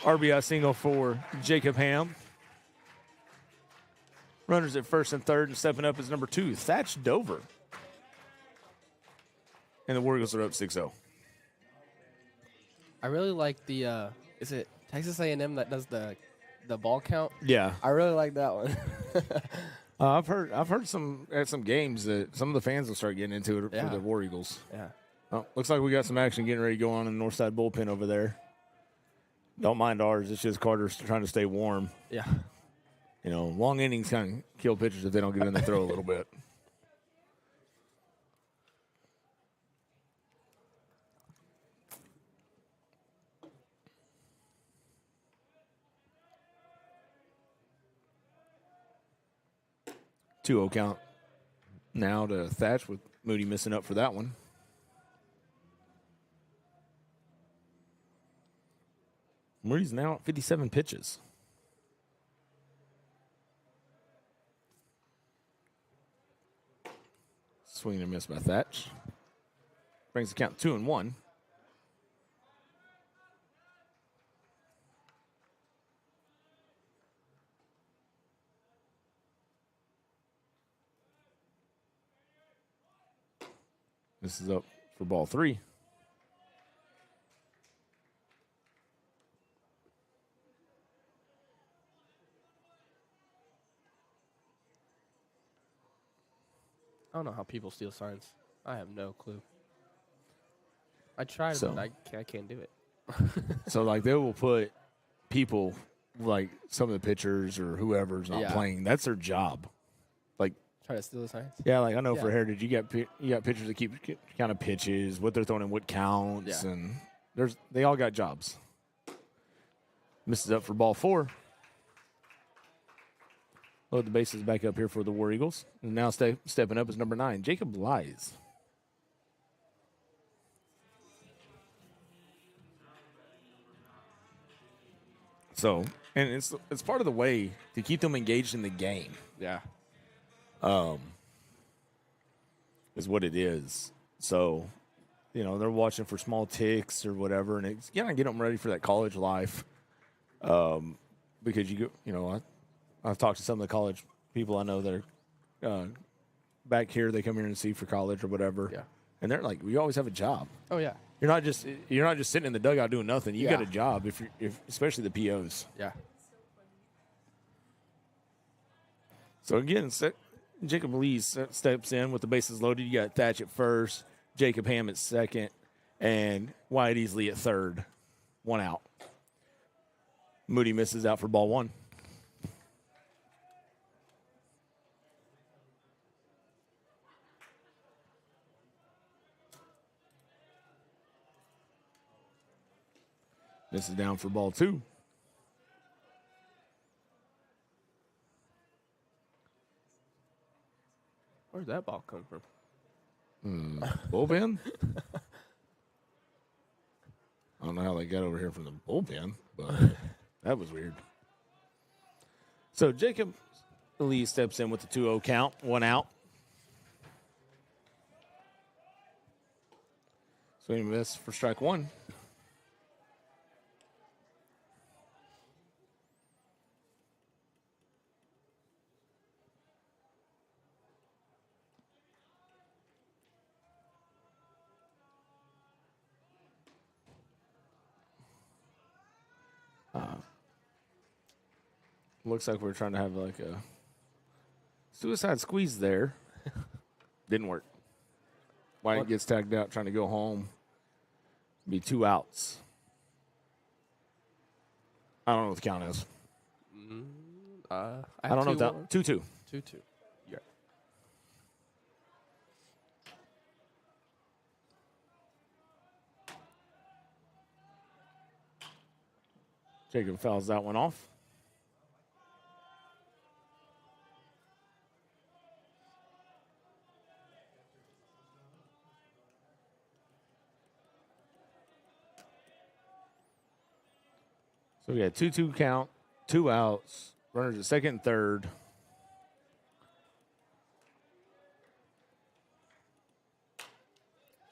RBI single for Jacob Ham. Runners at first and third, and stepping up is number 2, Thatch Dover. And the War Eagles are up 6-0. I really like the is it Texas A&M that does the ball count? Yeah. I really like that one. I've heard some at some games that some of the fans will start getting into it Yeah. for the War Eagles. Yeah. Oh, looks like we got some action getting ready to go on in the Northside bullpen over there. Don't mind ours. It's just Carter's trying to stay warm. Yeah. You know, long innings kind of kill pitchers if they don't get in the throw a little bit. Two-0 count now to Thatch with Moody missing up for that one. Moody's now at 57 pitches. Swing and a miss by Thatch. Brings the count 2-1. This is up for ball 3. I don't know how people steal signs. I have no clue. I tried, So- but I can't do it. So, like, they will put people, like some of the pitchers or whoever's not Yeah. playing. That's their job. Like, Try to steal the signs. yeah, like I know for Yeah. Heritage, you got pitchers that keep kind of pitches, what they're throwing in, what counts, Yeah. and they all got jobs. Misses up for ball 4. Load the bases back up here for the War Eagles. And now stepping up is number 9, Jacob Lies. So, and it's part of the way to keep them engaged in the game. Yeah. Is what it is. So, you know, they're watching for small ticks or whatever, and it's gonna get them ready for that college life. Because I've talked to some of the college people I know that are back here. They come here and see for college or whatever. Yeah. And they're like, we always have a job. Oh yeah. You're not just sitting in the dugout doing nothing. You got Yeah. a job if especially the POs. Yeah. So again, Jacob Lee steps in with the bases loaded. You got Thatch at first, Jacob Ham at second, and Wyatt Easley at third. 1 out. Moody misses out for ball 1. This is down for ball 2. Where'd that ball come from? Bullpen? I don't know how they got over here from the bullpen, but that was weird. So Jacob Lee steps in with the 2-0 count, 1 out. Swing and miss for strike 1. Looks like we're trying to have like a suicide squeeze there. Didn't work. Wyatt gets tagged out trying to go home. Be 2 outs. I don't know what the count is. I don't know what that 2-2. 2-2. Yeah. Jacob fouls that one off. So we got 2-2 count, 2 outs, runners at second and third.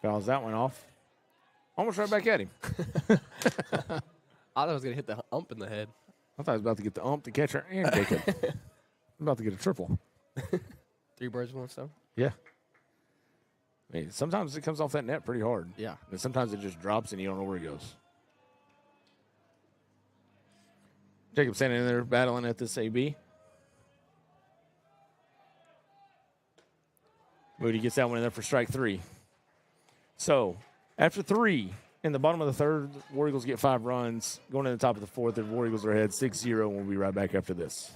Fouls that one off. Almost right back at him. I thought I was going to hit the ump in the head. I thought I was about to get the ump, the catcher, and Jacob. I'm about to get a triple. 3 birds, 1 stone. Yeah. I mean, sometimes it comes off that net pretty hard. Yeah. And sometimes it just drops and you don't know where it goes. Jacob standing in there battling at this AB. Moody gets that one in there for strike 3. So, after 3, in the bottom of the 3rd, War Eagles get 5 runs. Going to the top of the 4th, the War Eagles are ahead 6-0, and we'll be right back after this.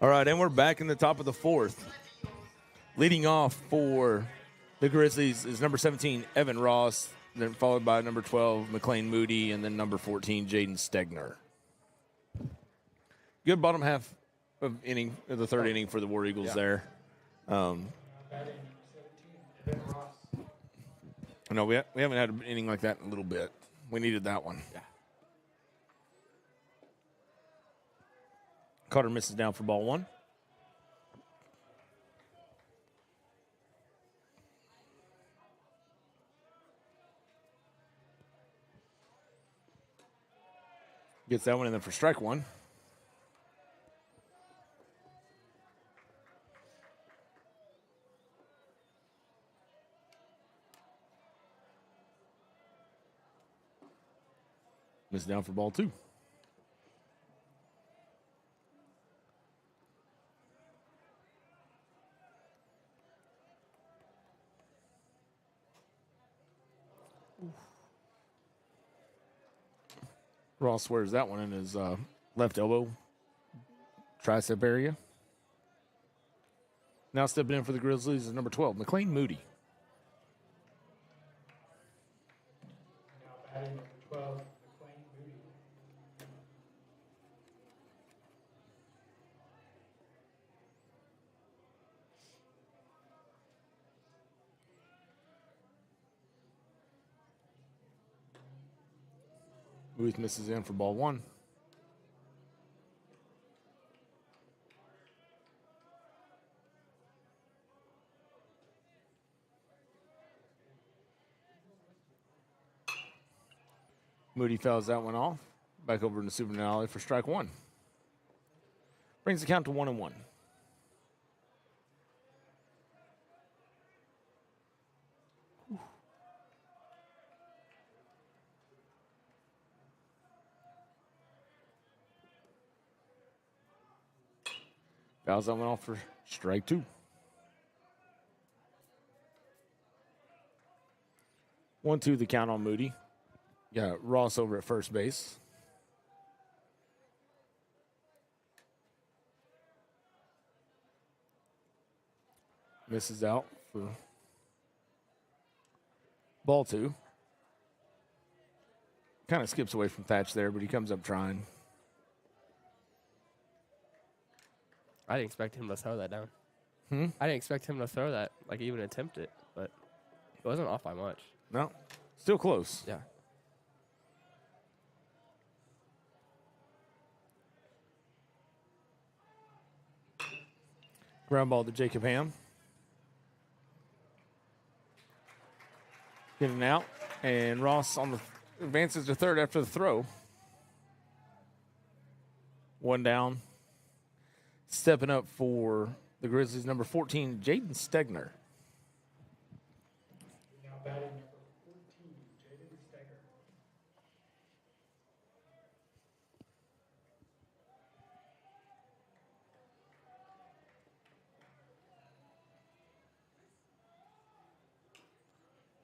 All right, and we're back in the top of the 4th. Leading off for the Grizzlies is number 17, Evan Ross, then followed by number 12, McLean Moody, and then number 14, Jaden Stegner. Good bottom half of the 3rd inning for the War Eagles there. No, we haven't had an inning like that in a little bit. We needed that one. Yeah. Carter misses down for ball 1. Gets that one in there for strike 1. Misses down for ball 2. Ross wears that one in his left elbow, tricep area. Now stepping in for the Grizzlies is number 12, McLean Moody. Now batting number 12, McLean Moody. Booth misses in for ball 1. Moody fouls that one off. Back over in the Super Alley for strike 1. Brings the count to 1-1. Fouls that one off for strike 2. 1-2 the count on Moody. Got Ross over at first base. Misses out for ball 2. Kind of skips away from Thatch there, but he comes up trying. I didn't expect him to throw that down. I didn't expect him to throw that, like even attempt it, but it wasn't off by much. No. Still close. Yeah. Ground ball to Jacob Ham. Getting out. And Ross on the advances to third after the throw. One down. Stepping up for the Grizzlies, number 14, Jaden Stegner. Now batting number 14, Jaden Steger.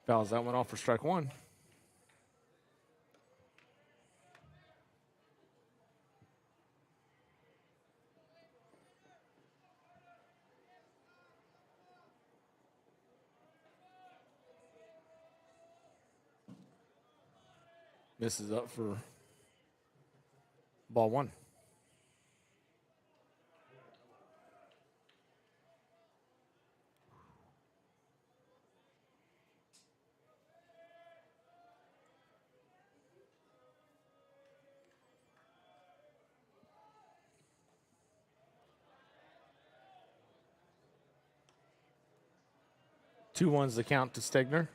Fouls that one off for strike one. This is up for ball one. Two ones the count to Stegner.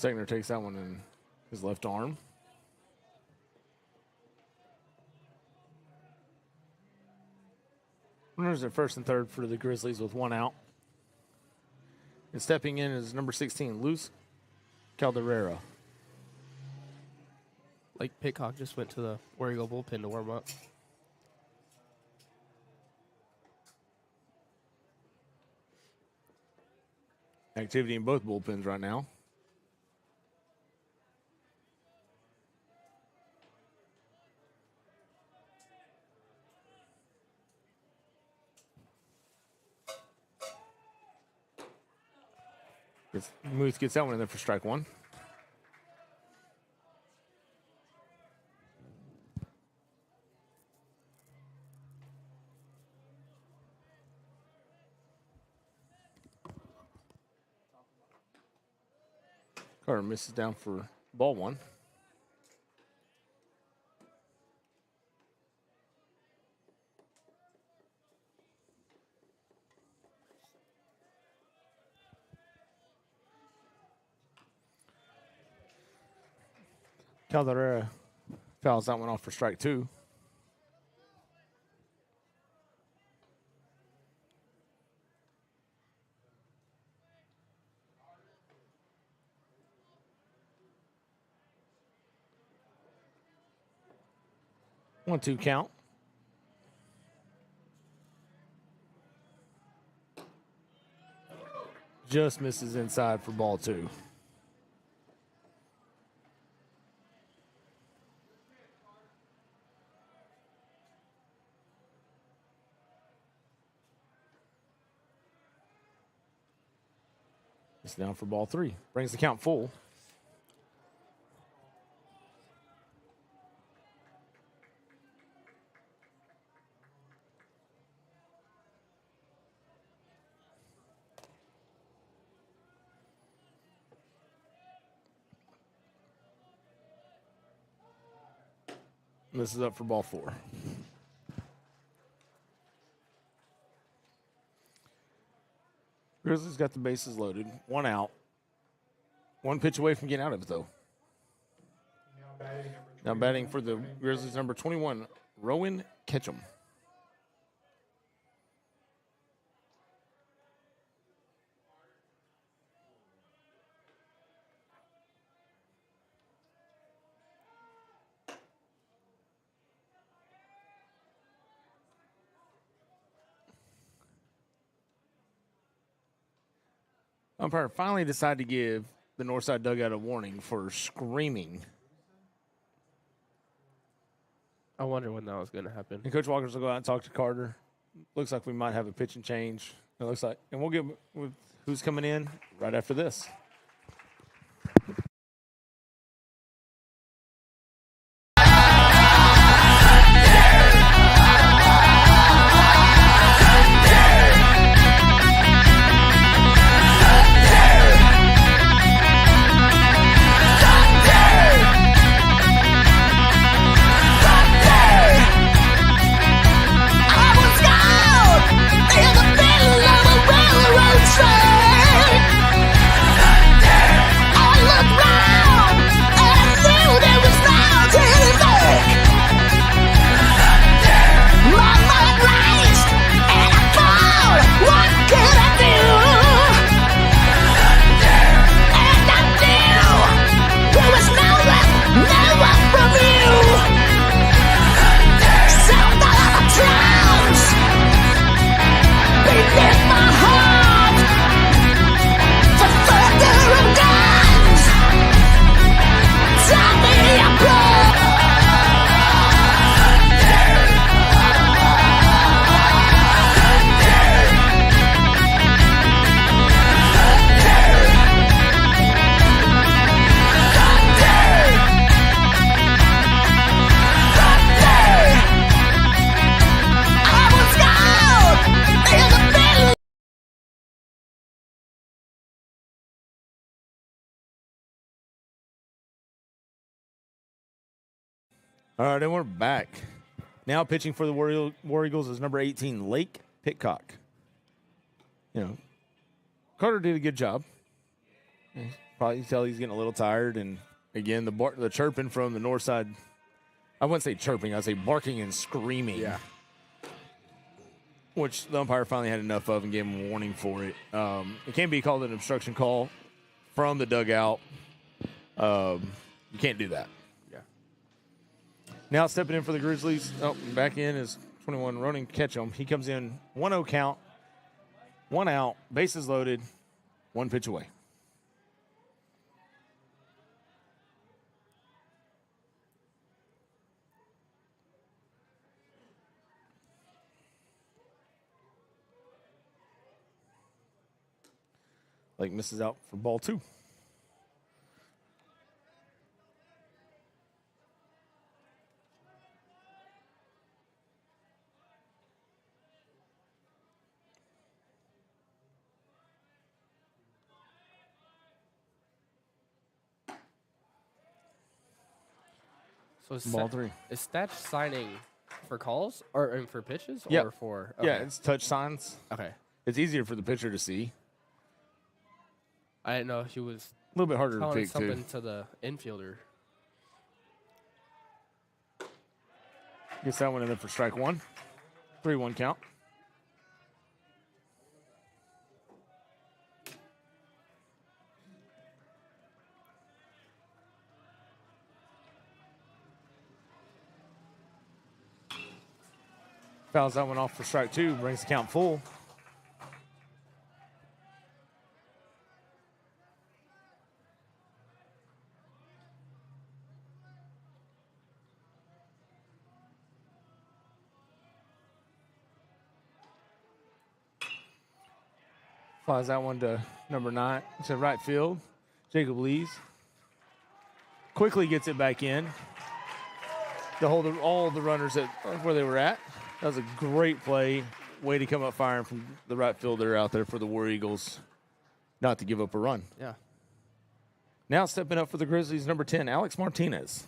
Stegner takes that one in his left arm. Runners at first and third for the Grizzlies with one out. And stepping in is number 16, Luz Calderera. Like Pitcock just went to the War Eagle bullpen to warm up. Activity in both bullpens right now. Muth gets that one in there for strike one. Carter misses down for ball one. Calderera fouls that one off for strike two. One-two count. Just misses inside for ball two. It's down for ball three. Brings the count full. This is up for ball four. Grizzlies got the bases loaded. One out. One pitch away from getting out of it, though. Now batting for the Grizzlies, number 21, Rowan Ketchum. Umpire finally decided to give the Northside dugout a warning for screaming. I wonder when that was going to happen. And Coach Walker's will go out and talk to Carter. looks like we might have a pitching change. It looks like, and we'll get with who's coming in right after this. All right, and we're back. Now pitching for the War Eagles is number 18, Lake Pitcock. You know, Carter did a good job. Probably you tell he's getting a little tired. And again, the chirping from the north side. I wouldn't say chirping. I'd say barking and screaming. Yeah. Which the umpire finally had enough of and gave him a warning for it. It can be called an obstruction call from the dugout. You can't do that. Now stepping in for the Grizzlies. Oh, back in is 21, Ronan Ketchum. He comes in 1-0 count, 1 out, bases loaded, 1 pitch away. Lake misses out for ball 2. So is Ball 3. Is Thatch signing for calls or for pitches Yep. or for? Yeah, it's touch signs. Okay. It's easier for the pitcher to see. I didn't know if he was A little bit harder to telling pick, something too. to the infielder. Gets that one in there for strike 1. 3-1 count. Fouls that one off for strike 2, brings the count full. Flies that one to number 9, to right field. Jacob Lees quickly gets it back in to hold all the runners at where they were at. That was a great play. Way to come up firing from the right fielder out there for the War Eagles not to give up a run. Yeah. Now stepping up for the Grizzlies, number 10, Alex Martinez.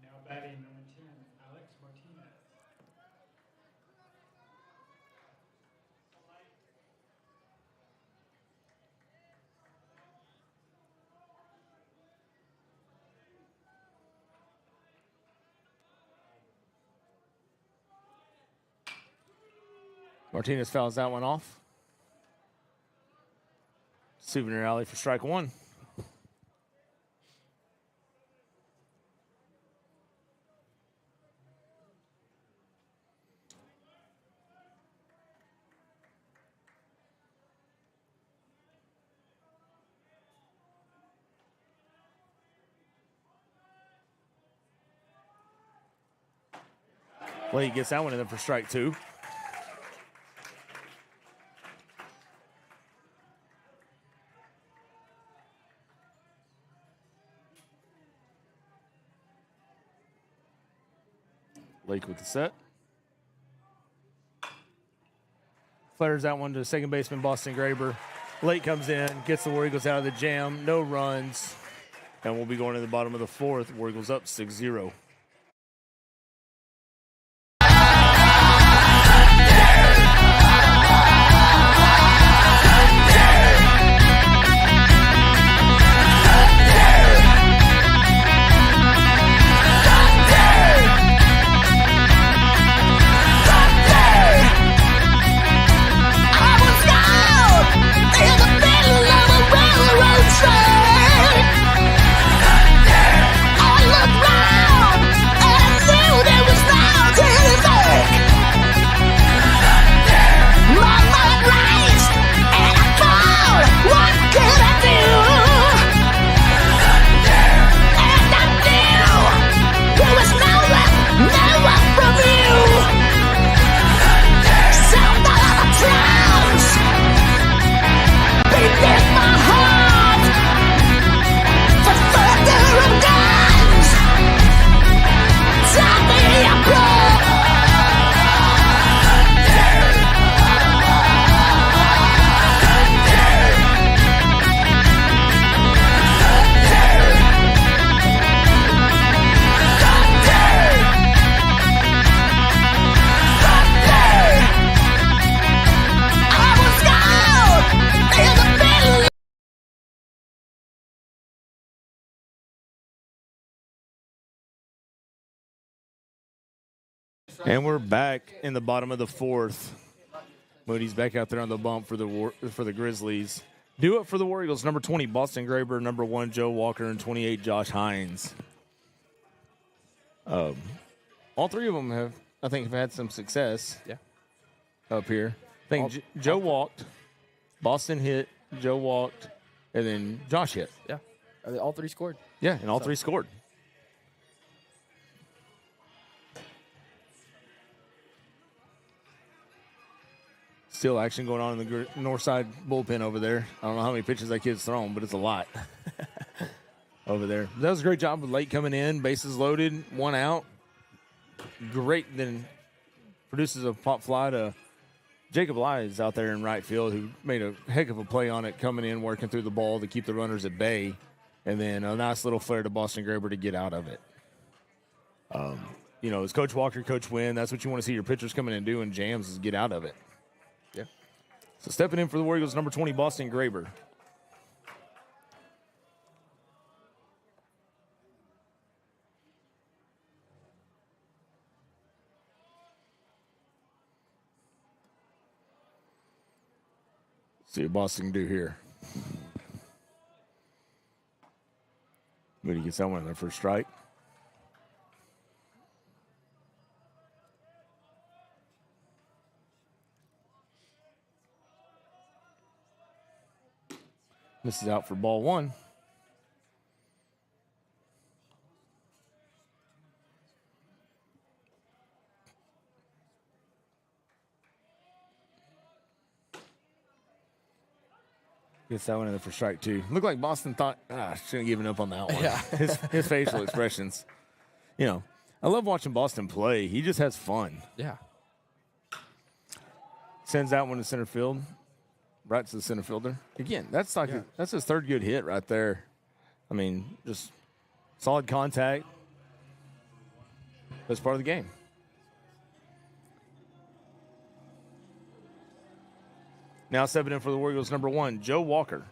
Now batting number 10, Alex Martinez. Martinez fouls that one off. Souvenir alley for strike 1. Lake gets that one in there for strike 2. Lake with the set. Flares that one to second baseman Boston Graber. Lake comes in, gets the War Eagles out of the jam, no runs, and we'll be going to the bottom of the 4th. War Eagles up 6-0. And we're back in the bottom of the 4th. Moody's back out there on the bump for the Grizzlies. Do it for the War Eagles. Number 20, Boston Graber. Number 1, Joe Walker. And 28, Josh Hines. All three of them have had some success. Yeah. Up here. I think Joe walked. Boston hit. Joe walked. And then Josh hit. Yeah. All 3 scored. Yeah, and all 3 scored. Still action going on in the Northside bullpen over there. I don't know how many pitches that kid's thrown, but it's a lot over there. That was a great job with Lake coming in, bases loaded, 1 out. Great, then produces a pop fly to Jacob Lyes out there in right field, who made a heck of a play on it, coming in, working through the ball to keep the runners at bay, and then a nice little flare to Boston Graber to get out of it. As Coach Walker, Coach Wynn, that's what you want to see your pitchers coming in and do in jams, is get out of it. Yeah. So stepping in for the War Eagles, number 20, Boston Graber. See what Boston can do here. Moody gets that one in there for a strike. This is out for ball 1. Gets that one in there for strike 2. Looked like Boston thought, shouldn't have given up on that one. Yeah. his facial expressions. I love watching Boston play. He just has fun. Yeah. Sends that one to center field. Right to the center fielder. Again, that's his 3rd good hit right there. I mean, just solid contact. That's part of the game. Now stepping in for the War Eagles, number 1, Joe Walker.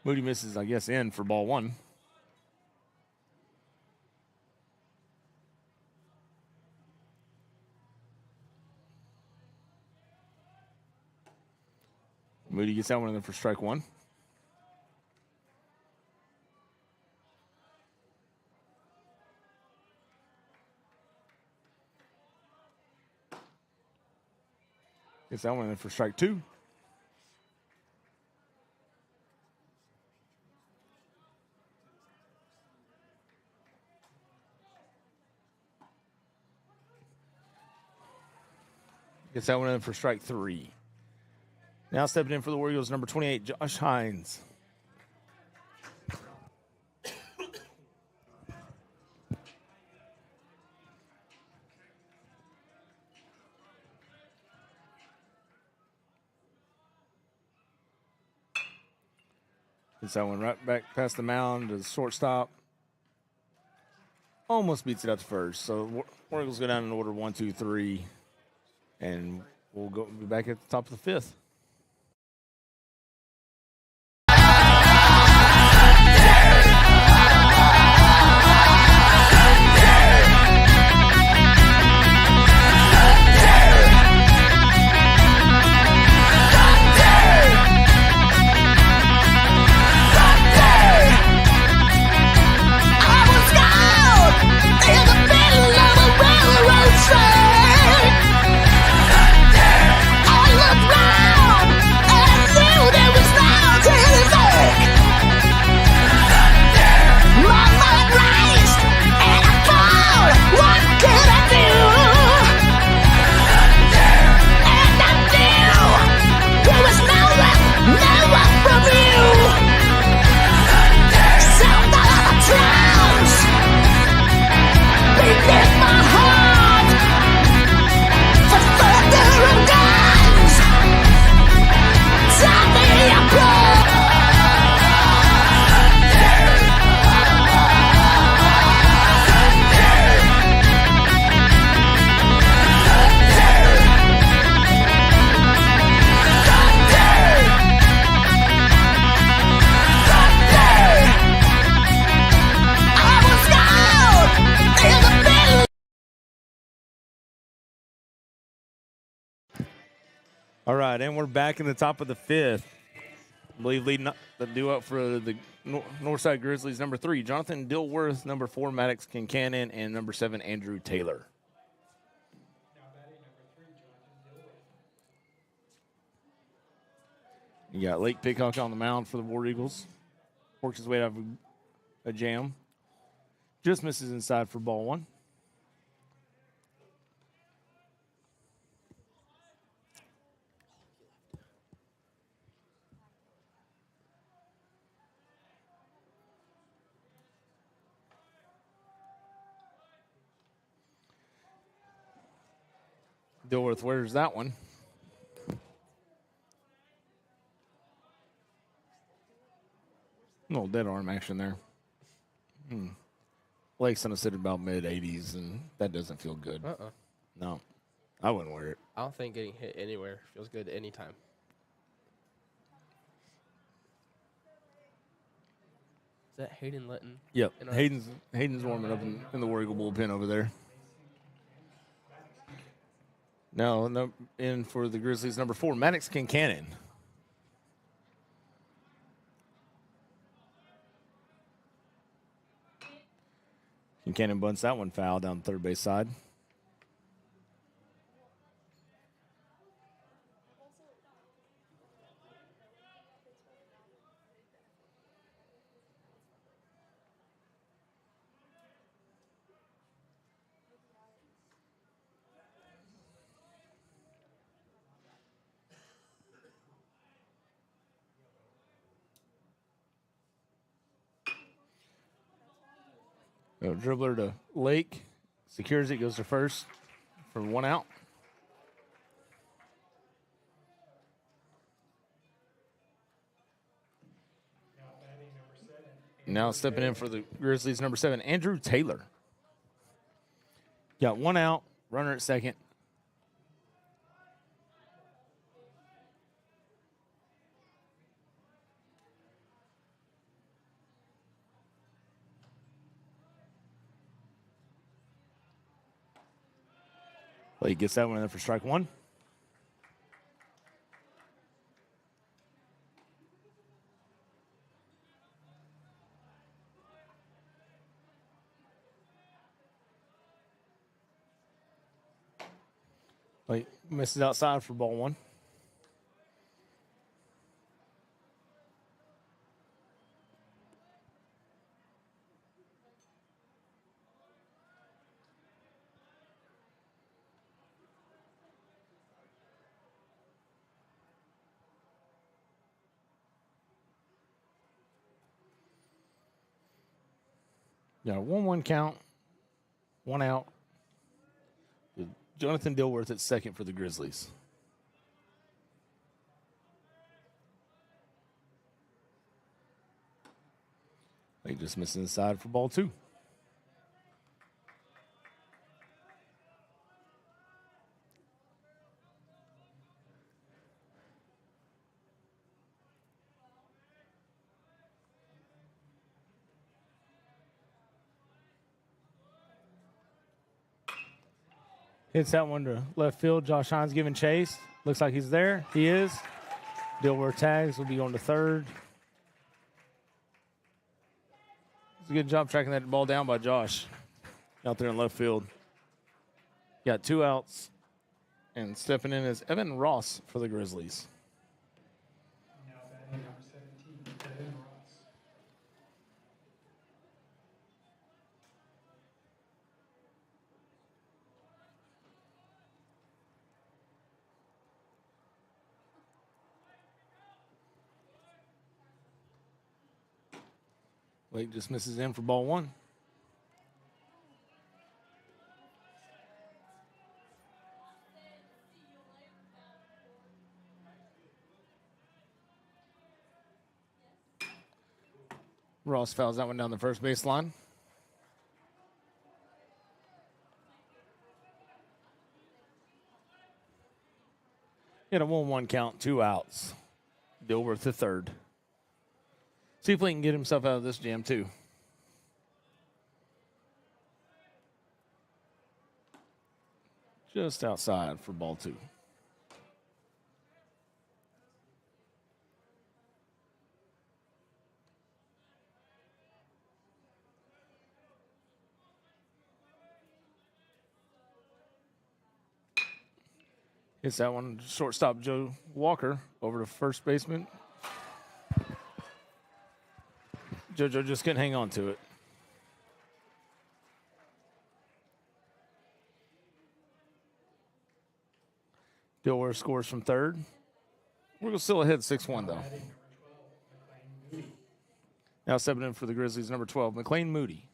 Moody misses, I guess, in for ball 1. Moody gets that one in there for strike 1. Gets that one in there for strike 2. Gets that one in for strike 3. Now stepping in for the War Eagles, number 28, Josh Hines. Gets that one right back past the mound to the shortstop. Almost beats it up to first. So War Eagles go down in order 1, 2, 3. And we'll be back at the top of the 5th. All right, and we're back in the top of the 5th. I believe leading up the duo for the Northside Grizzlies, number 3, Jonathan Dilworth, number 4, Maddox Kincannon, and number 7, Andrew Taylor. You got Lake Pickock on the mound for the War Eagles. Works his way out of a jam. Just misses inside for ball 1. Dilworth, where's that one? A little dead arm action there. Lake's on a sit about mid-80s, and that doesn't feel good. No, I wouldn't wear it. I don't think getting hit anywhere feels good anytime. Is that Hayden Letton? Yep. Hayden's warming up in the War Eagle bullpen over there. Now, in for the Grizzlies, number 4, Maddox Kincannon. Kincannon bunts that one foul down the third base side. Dribbler to Lake. Secures it, goes to first for 1 out. Now stepping in for the Grizzlies, number 7, Andrew Taylor. Got 1 out, runner at second. Well, he gets that one in there for strike 1. Well, he misses outside for ball 1. got a 1-1 count, 1 out. With Jonathan Dilworth at second for the Grizzlies. They just missing the side for ball 2. Hits that one to left field. Josh Hines giving chase. Looks like he's there. He is. Dilworth tags. Will be on to third. It's a good job tracking that ball down by Josh out there in left field. Got 2 outs. And stepping in is Evan Ross for the Grizzlies. Now batting number 17, Evan Ross. Lake just misses in for ball 1. Ross fouls that one down the first baseline. Get a 1-1 count, 2 outs. Dilworth to third. See if he can get himself out of this jam, too. Just outside for ball 2. Hits that one, shortstop Joe Walker over to first baseman. JoJo just couldn't hang on to it. Dilworth scores from third. We're still ahead 6-1, though. Batting number 12, McLean Moody. Now stepping in for the Grizzlies, number 12, McLean Moody.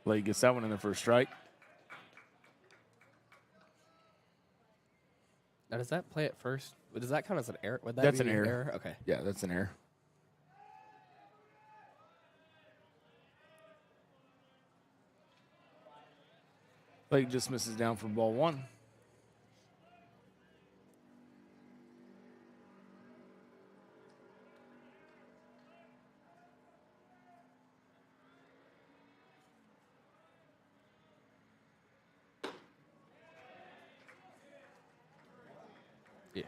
Blake gets that one in there for a strike. Now, does that play at first? Does that count as an error? Would that That's be an error. Okay. Yeah, that's an error. Blake just misses down for ball 1. Yeah.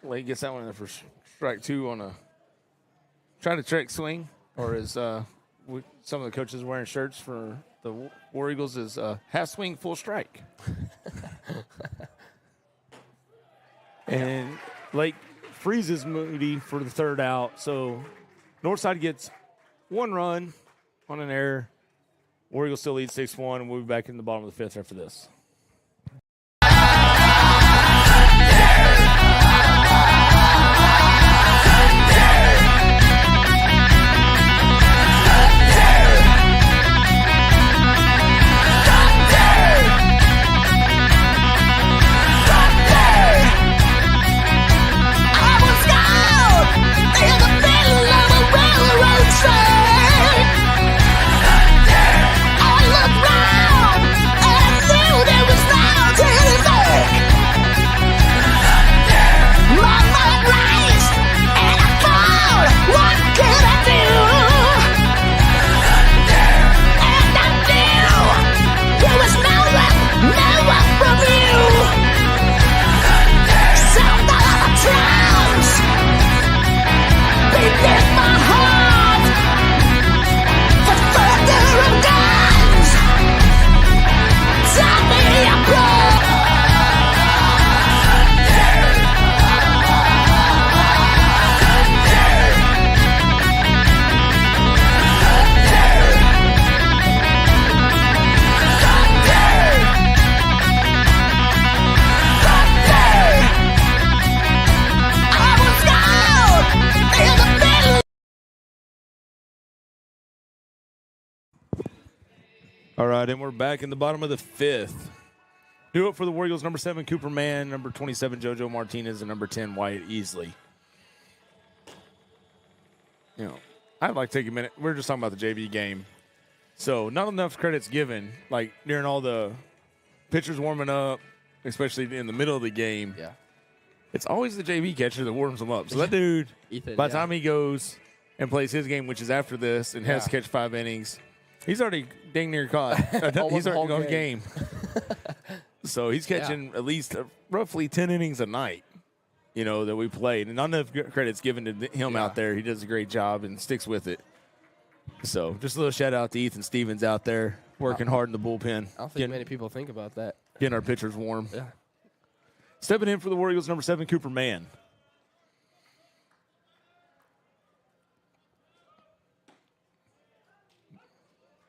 Blake gets that one in there for strike 2 on a try to trick swing, or as some of the coaches wearing shirts for the War Eagles is half swing, full strike. And Lake freezes Moody for the third out. So Northside gets 1 run on an error. War Eagles still lead 6-1, and we'll be back in the bottom of the 5th after this. I looked round and I knew there All right, and we're back in the bottom of the 5th. Do it for the War Eagles, number 7, Cooper Mann, number 27, JoJo Martinez, and number 10, Wyatt Easley. You know, I'd like to take a minute. We're just talking about the JV game. So not enough credit's given, like during all the pitchers warming up, especially in the middle of the game. Yeah. It's always the JV catcher that warms them up. So that dude, Ethan, by the time he goes and plays his game, which is after this, and has to Yeah. catch 5 innings, he's already dang near caught. Almost He's the already whole gone game. So he's catching at least roughly 10 innings a night, you know, that we played. And not enough credit's given to him out there. He does a great job and sticks with it. So just a little shout out to Ethan Stevens out there working hard in the bullpen. I don't think many people think about that. Getting our pitchers warm. Yeah. Stepping in for the War Eagles, number 7, Cooper Mann.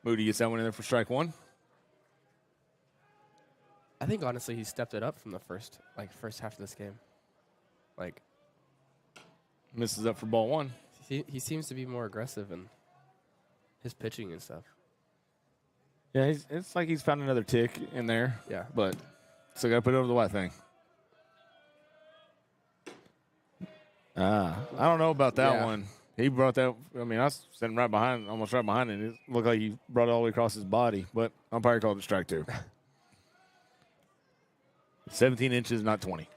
Moody gets that one in there for strike 1. I think honestly he stepped it up from the first half of this game. Like Misses up for ball 1. he seems to be more aggressive in his pitching and stuff. Yeah, it's like he's found another tick in there. Yeah. But still got to put it over the white thing. I don't know about that Yeah. one. He brought that. I mean, I was sitting almost right behind him. It looked like he brought it all the way across his body. But umpire called it strike 2. 17 inches, not 20.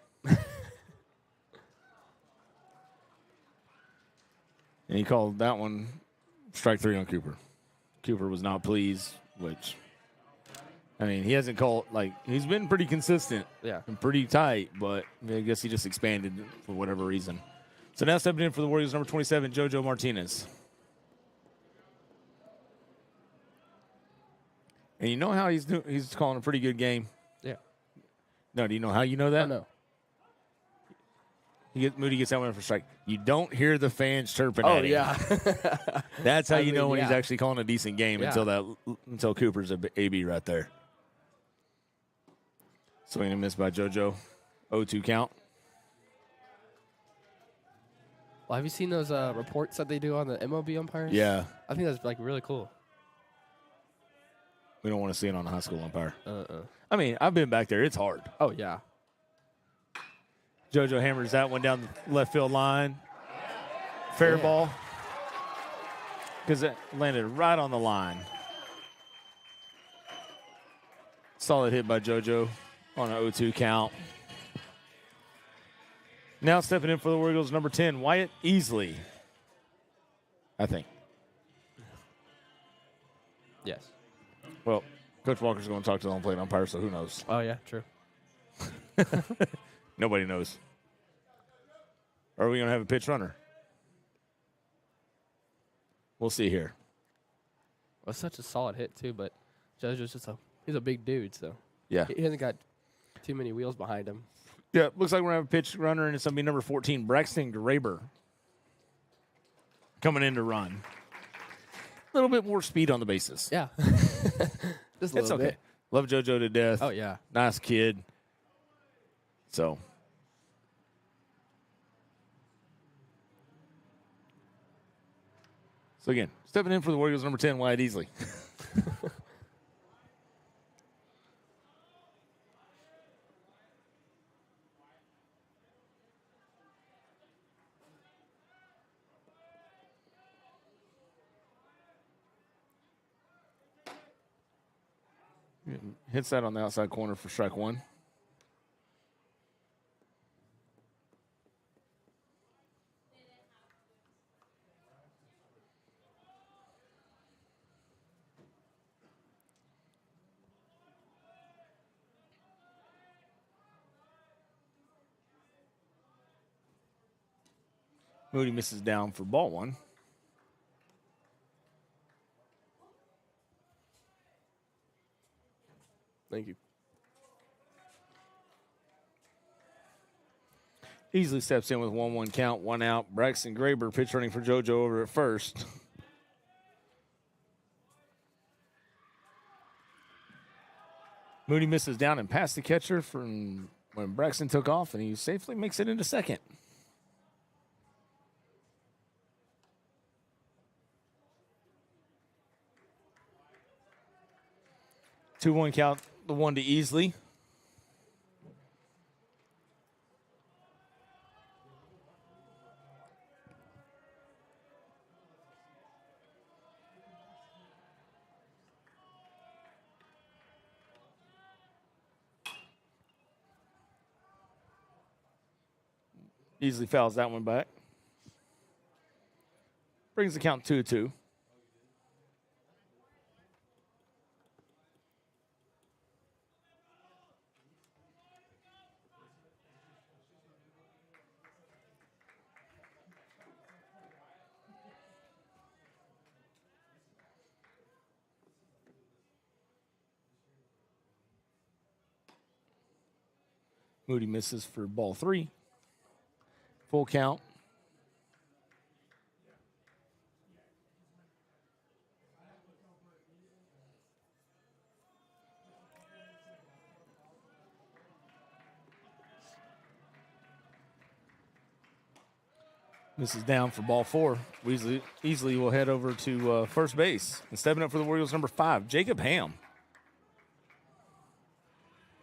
And he called that one strike 3 on Cooper. Cooper was not pleased, which, I mean, he hasn't called, he's been pretty consistent Yeah. and pretty tight, but I guess he just expanded for whatever reason. So now stepping in for the Warriors, number 27, JoJo Martinez. And you know how he's calling a pretty good game? Yeah. No, do you know how you know that? I know. Moody gets that one for strike. You don't hear the fans chirping Oh at him. yeah. That's how I you know mean, when he's yeah. actually calling a decent game Yeah. until Cooper's a AB right there. Swing and miss by JoJo. 0-2 count. Well, have you seen those reports that they do on the MLB umpires? Yeah. I think that's really cool. We don't want to see it on a high school umpire. Uh-uh. I mean, I've been back there. It's hard. Oh yeah. JoJo hammers that one down the left field line. Fair ball. Because it landed right on the line. Solid hit by JoJo on an 0-2 count. Now stepping in for the Warriors, number 10, Wyatt Easley. I think. Yes. Well, Coach Walker's going to talk to the home plate umpire, so who knows? Oh yeah. True. Nobody knows. Or are we going to have a pitch runner? We'll see here. Well, it's such a solid hit too, but JoJo's he's a big dude, so Yeah. he hasn't got too many wheels behind him. Yeah, looks like we're going to have a pitch runner, and it's going to be number 14, Braxton Graber, coming in to run. A little bit more speed on the bases. Yeah. Just a It's little okay. bit. Love JoJo to death. Oh yeah. Nice kid. So. So again, stepping in for the Warriors, number 10, Wyatt Easley. Hits that on the outside corner for strike 1. Moody misses down for ball 1. Thank you. Easily steps in with 1-1 count, 1 out. Braxton Graber pitch running for JoJo over at first. Moody misses down and past the catcher from when Braxton took off, and he safely makes it into second. 2-1 count, the 1 to Easley. Easily fouls that one back. Brings the count 2-2. Moody misses for ball 3. Full count. Misses down for ball 4. Easily will head over to first base. And stepping up for the Warriors, number 5, Jacob Ham.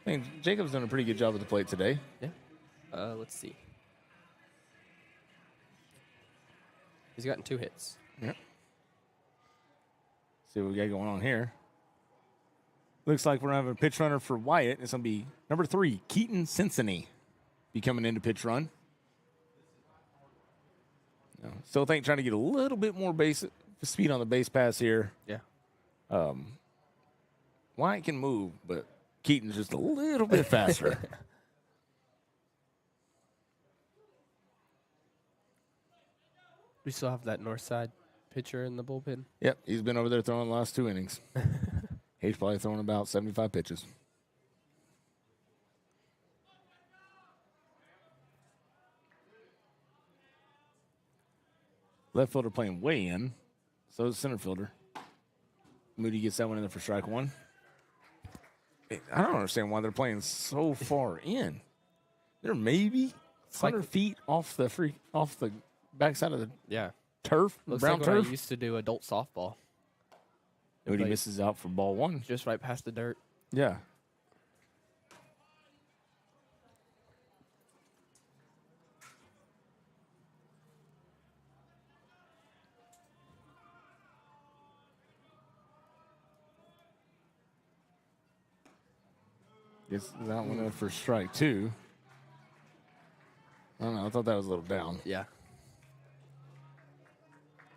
I think Jacob's done a pretty good job at the plate today. Yeah. Let's see. He's gotten 2 hits. Yep. See what we got going on here. Looks like we're going to have a pitch runner for Wyatt. It's going to be number 3, Keaton Cincinnati, be coming in to pitch run. Still think trying to get a little bit more base speed on the base pass here. Yeah. Wyatt can move, but Keaton's just a little bit faster. We still have that Northside pitcher in the bullpen. Yep, he's been over there throwing the last 2 innings. He's probably throwing about 75 pitches. Left fielder playing way in. So is center fielder. Moody gets that one in there for strike 1. I don't understand why they're playing so far in. They're maybe 100 feet off the backside of the turf, Looks brown like when turf. I used to do adult softball. Moody Like- misses out for ball 1. Just right past the dirt. Yeah. Gets that one in for strike 2. I don't know. I thought that was a little down. Yeah.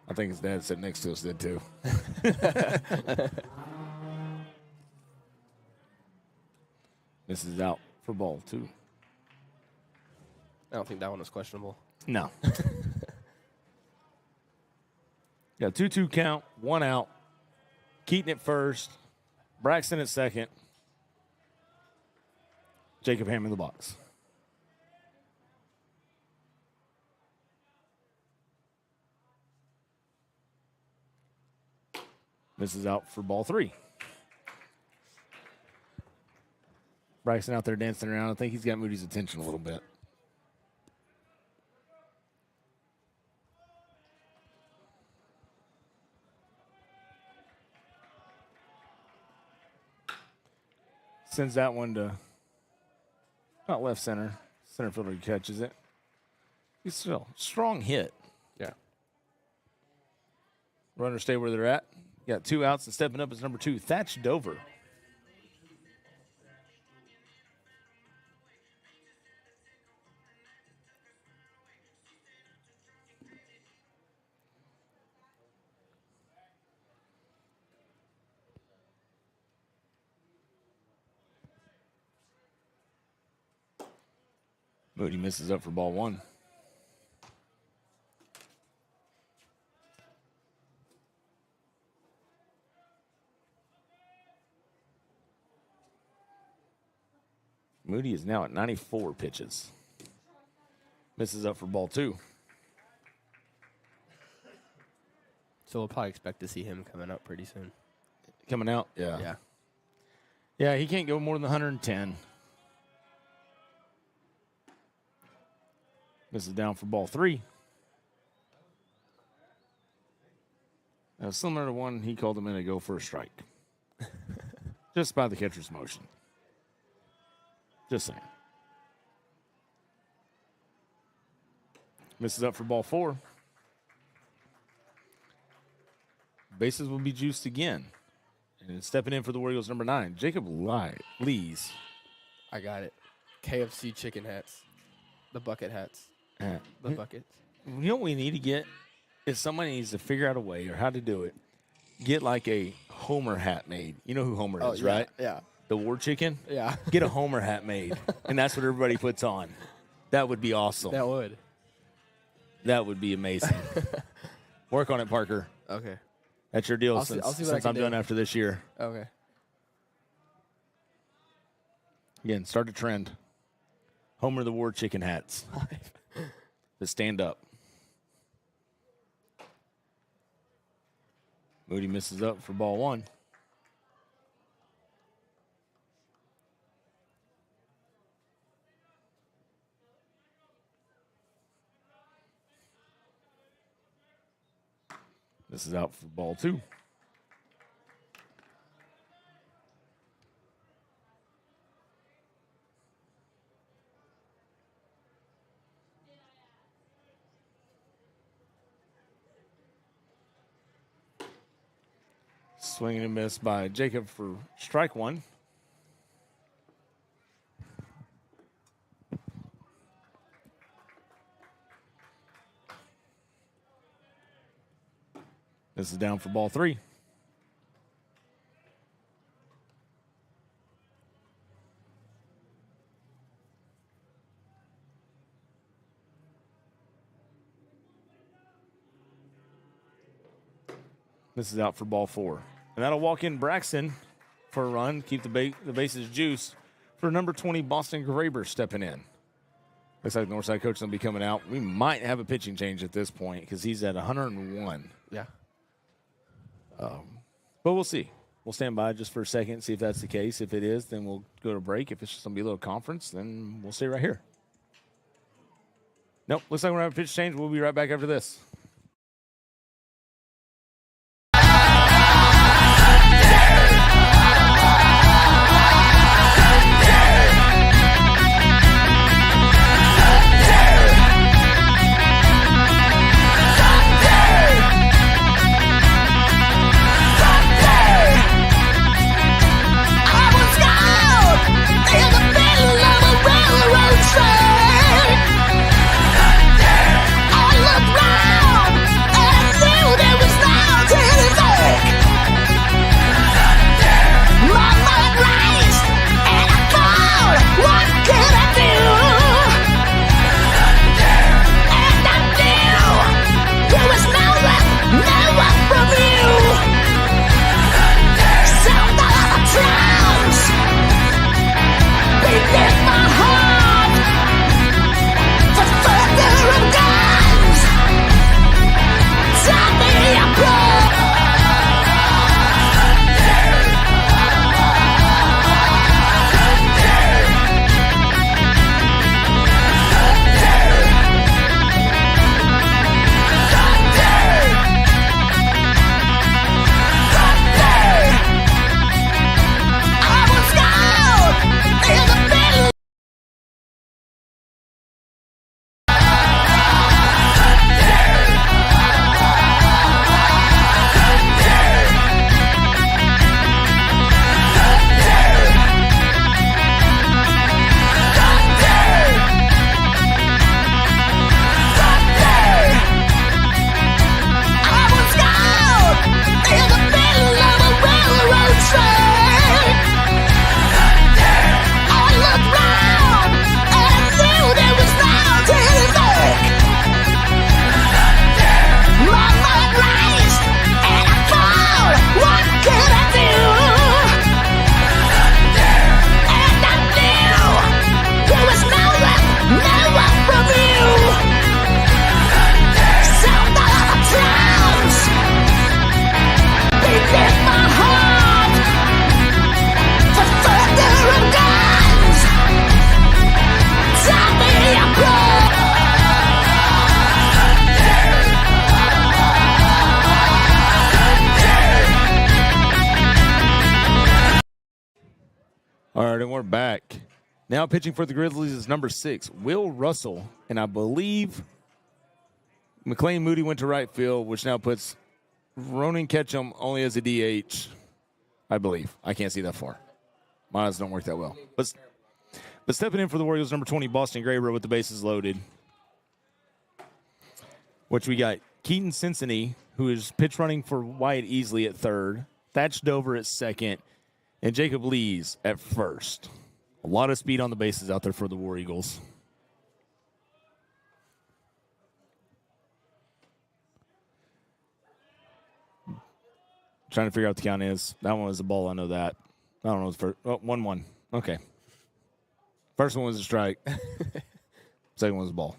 I think his dad sitting next to us did too. This is out for ball 2. I don't think that one was questionable. No. Got 2-2 count, 1 out. Keaton at first. Braxton at second. Jacob Ham in the box. This is out for ball 3. Braxton out there dancing around. I think he's got Moody's attention a little bit. Sends that one to not left center. Center fielder catches it. He's still strong hit. Yeah. Runners stay where they're at. Got 2 outs, and stepping up is number 2, Thatch Dover. Moody misses up for ball 1. Moody is now at 94 pitches. Misses up for ball 2. So we'll probably expect to see him coming up pretty soon. Coming out? Yeah. Yeah. Yeah, he can't go more than 110. Misses down for ball 3. Similar to one he called him in to go for a strike. Just by the catcher's motion. Just saying. Misses up for ball 4. Bases will be juiced again. And stepping in for the Warriors, number 9, Jacob Lees. I got it. KFC chicken hats. The bucket hats. The buckets. You know what we need to get is somebody needs to figure out a way or how to do it. Get like a Homer hat made. You know who Homer is, yeah, right? Yeah. The war chicken? Yeah. Get a Homer hat made. And that's what everybody puts on. That would be awesome. That would. That would be amazing. Work on it, Parker. Okay. That's your deal I'll see what I since can I'm do. done after this year. Okay. Again, start a trend. Homer the War chicken hats that stand up. Moody misses up for ball 1. This is out for ball 2. Swing and a miss by Jacob for strike 1. This is down for ball 3. This is out for ball 4. And that'll walk in Braxton for a run, keep the bases juiced for number 20, Boston Graber stepping in. Looks like the Northside coach will be coming out. We might have a pitching change at this point because he's at 101. Yeah. But we'll see. We'll stand by just for a second, see if that's the case. If it is, then we'll go to break. If it's just going to be a little conference, then we'll stay right here. Nope, looks like we're going to have a pitch change. We'll be right back after this. I look right right, and we're back. Now pitching for the Grizzlies is number 6, Will Russell. And I believe McLean Moody went to right field, which now puts Ronan Ketchum only as a DH, I believe. I can't see that far. My eyes don't work that well. But stepping in for the Warriors, number 20, Boston Graber with the bases loaded. Which we got Keaton Cincinnati, who is pitch running for Wyatt Easley at third, Thatch Dover at second, and Jacob Lees at first. A lot of speed on the bases out there for the War Eagles. Trying to figure out what the count is. That one was a ball. I know that. I don't know. It's 1-1. Okay. First one was a strike. Second one was a ball.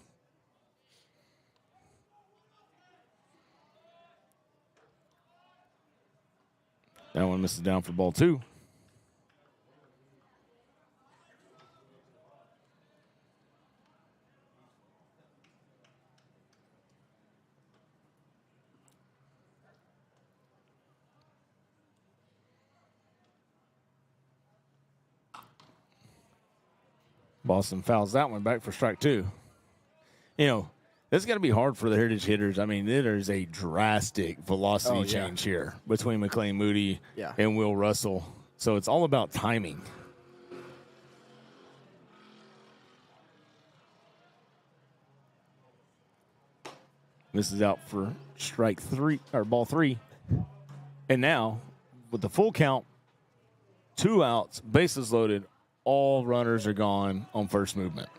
That one misses down for ball 2. Boston fouls that one back for strike 2. You know, this is going to be hard for the Heritage hitters. I mean, there is a drastic velocity change here between McLean Moody and Will Russell. So it's all about timing. This is out for strike 3 or ball 3. And now, with the full count, 2 outs, bases loaded, all runners are gone on first movement.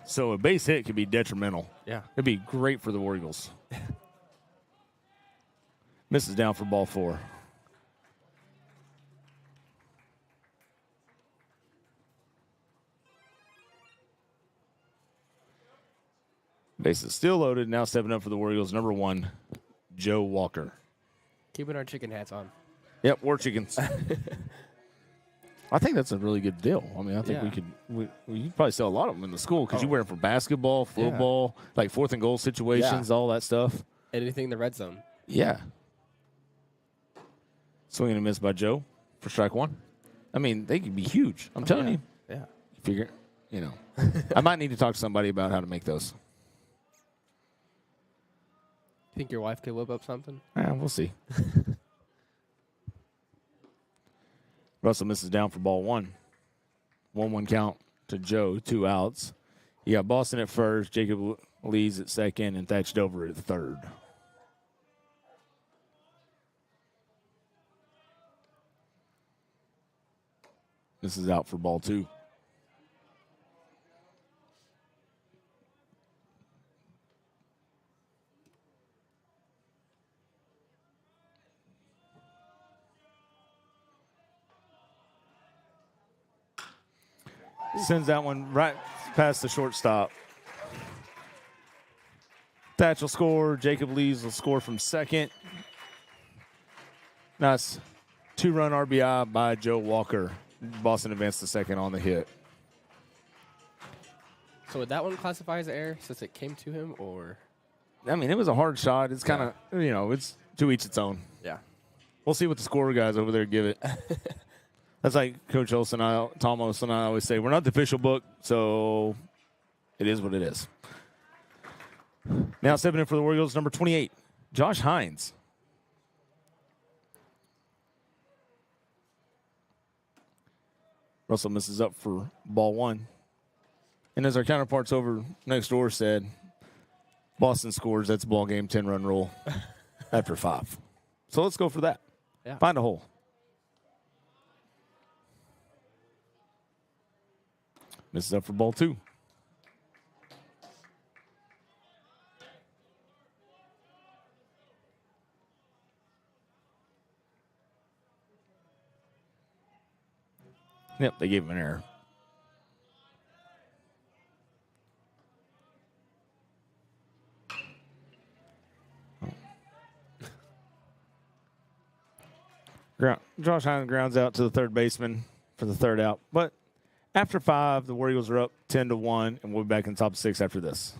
So a base hit could be detrimental. Yeah. It'd be great for the War Eagles. Misses down for ball 4. Base is still loaded. Now stepping up for the War Eagles, number 1, Joe Walker. Keeping our chicken hats on. Yep, war chickens. I think that's a really good deal. I mean, I think we could probably sell a lot of them in the school because you wear them for basketball, football, like 4th and goal situations, all that stuff. Anything in the red zone. Yeah. Swing and a miss by Joe for strike 1. I mean, they could be huge. I'm telling you. Yeah. Figure, you know. I might need to talk to somebody about how to make those. Think your wife could whip up something? We'll see. Russell misses down for ball 1. 1-1 count to Joe, 2 outs. You got Boston at first, Jacob Lees at second, and Thatch Dover at third. This is out for ball 2. Sends that one right past the shortstop. Thatch will score. Jacob Lees will score from second. Nice 2-run RBI by Joe Walker. Boston advanced to second on the hit. So would that one classify as an error since it came to him, or? I mean, it was a hard shot. It's kind of, it's to each its own. Yeah. We'll see what the scorer guys over there give it. That's like Coach Olsen, Tom Olsen, I always say, we're not the official book, so it is what it is. Now stepping in for the Warriors, number 28, Josh Hines. Russell misses up for ball 1. And as our counterparts over next door said, Boston scores, that's ball game, 10-run rule after 5. So let's go for that. Yeah. Find a hole. Misses up for ball 2. Yep, they gave him an error. Josh Hines grounds out to the third baseman for the third out. But after 5, the War Eagles are up 10-1, and we'll be back in the top 6 after this.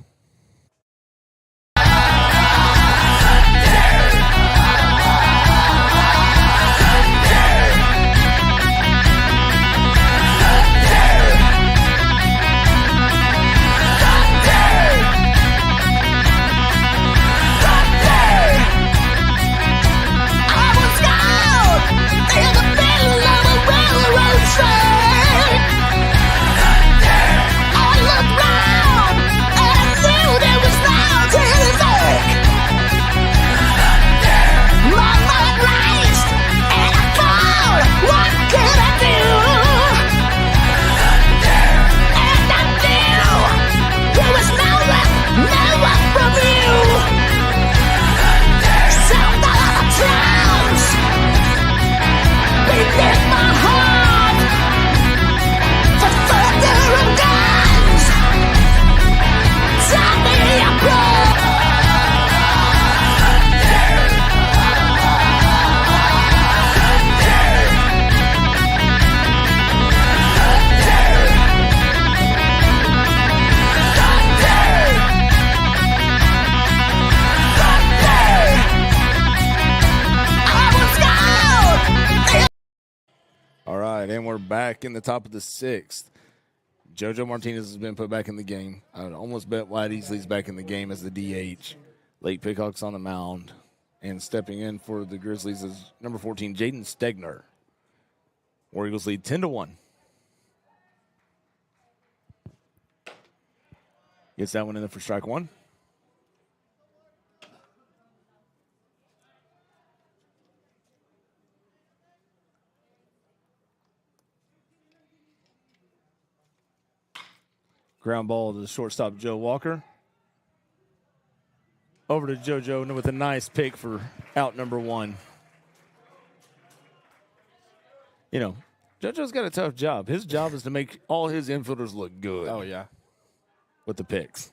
And we're back in the top of the 6th. JoJo Martinez has been put back in the game. I would almost bet Wyatt Easley's back in the game as the DH. Lake Pickock's on the mound. And stepping in for the Grizzlies is number 14, Jaden Stegner. War Eagles lead 10-1. Gets that one in there for strike one. Ground ball to the shortstop, Joe Walker. Over to JoJo with a nice pick for out number 1. You know, JoJo's got a tough job. His job is to make all his infielders look good. Oh, yeah. With the picks.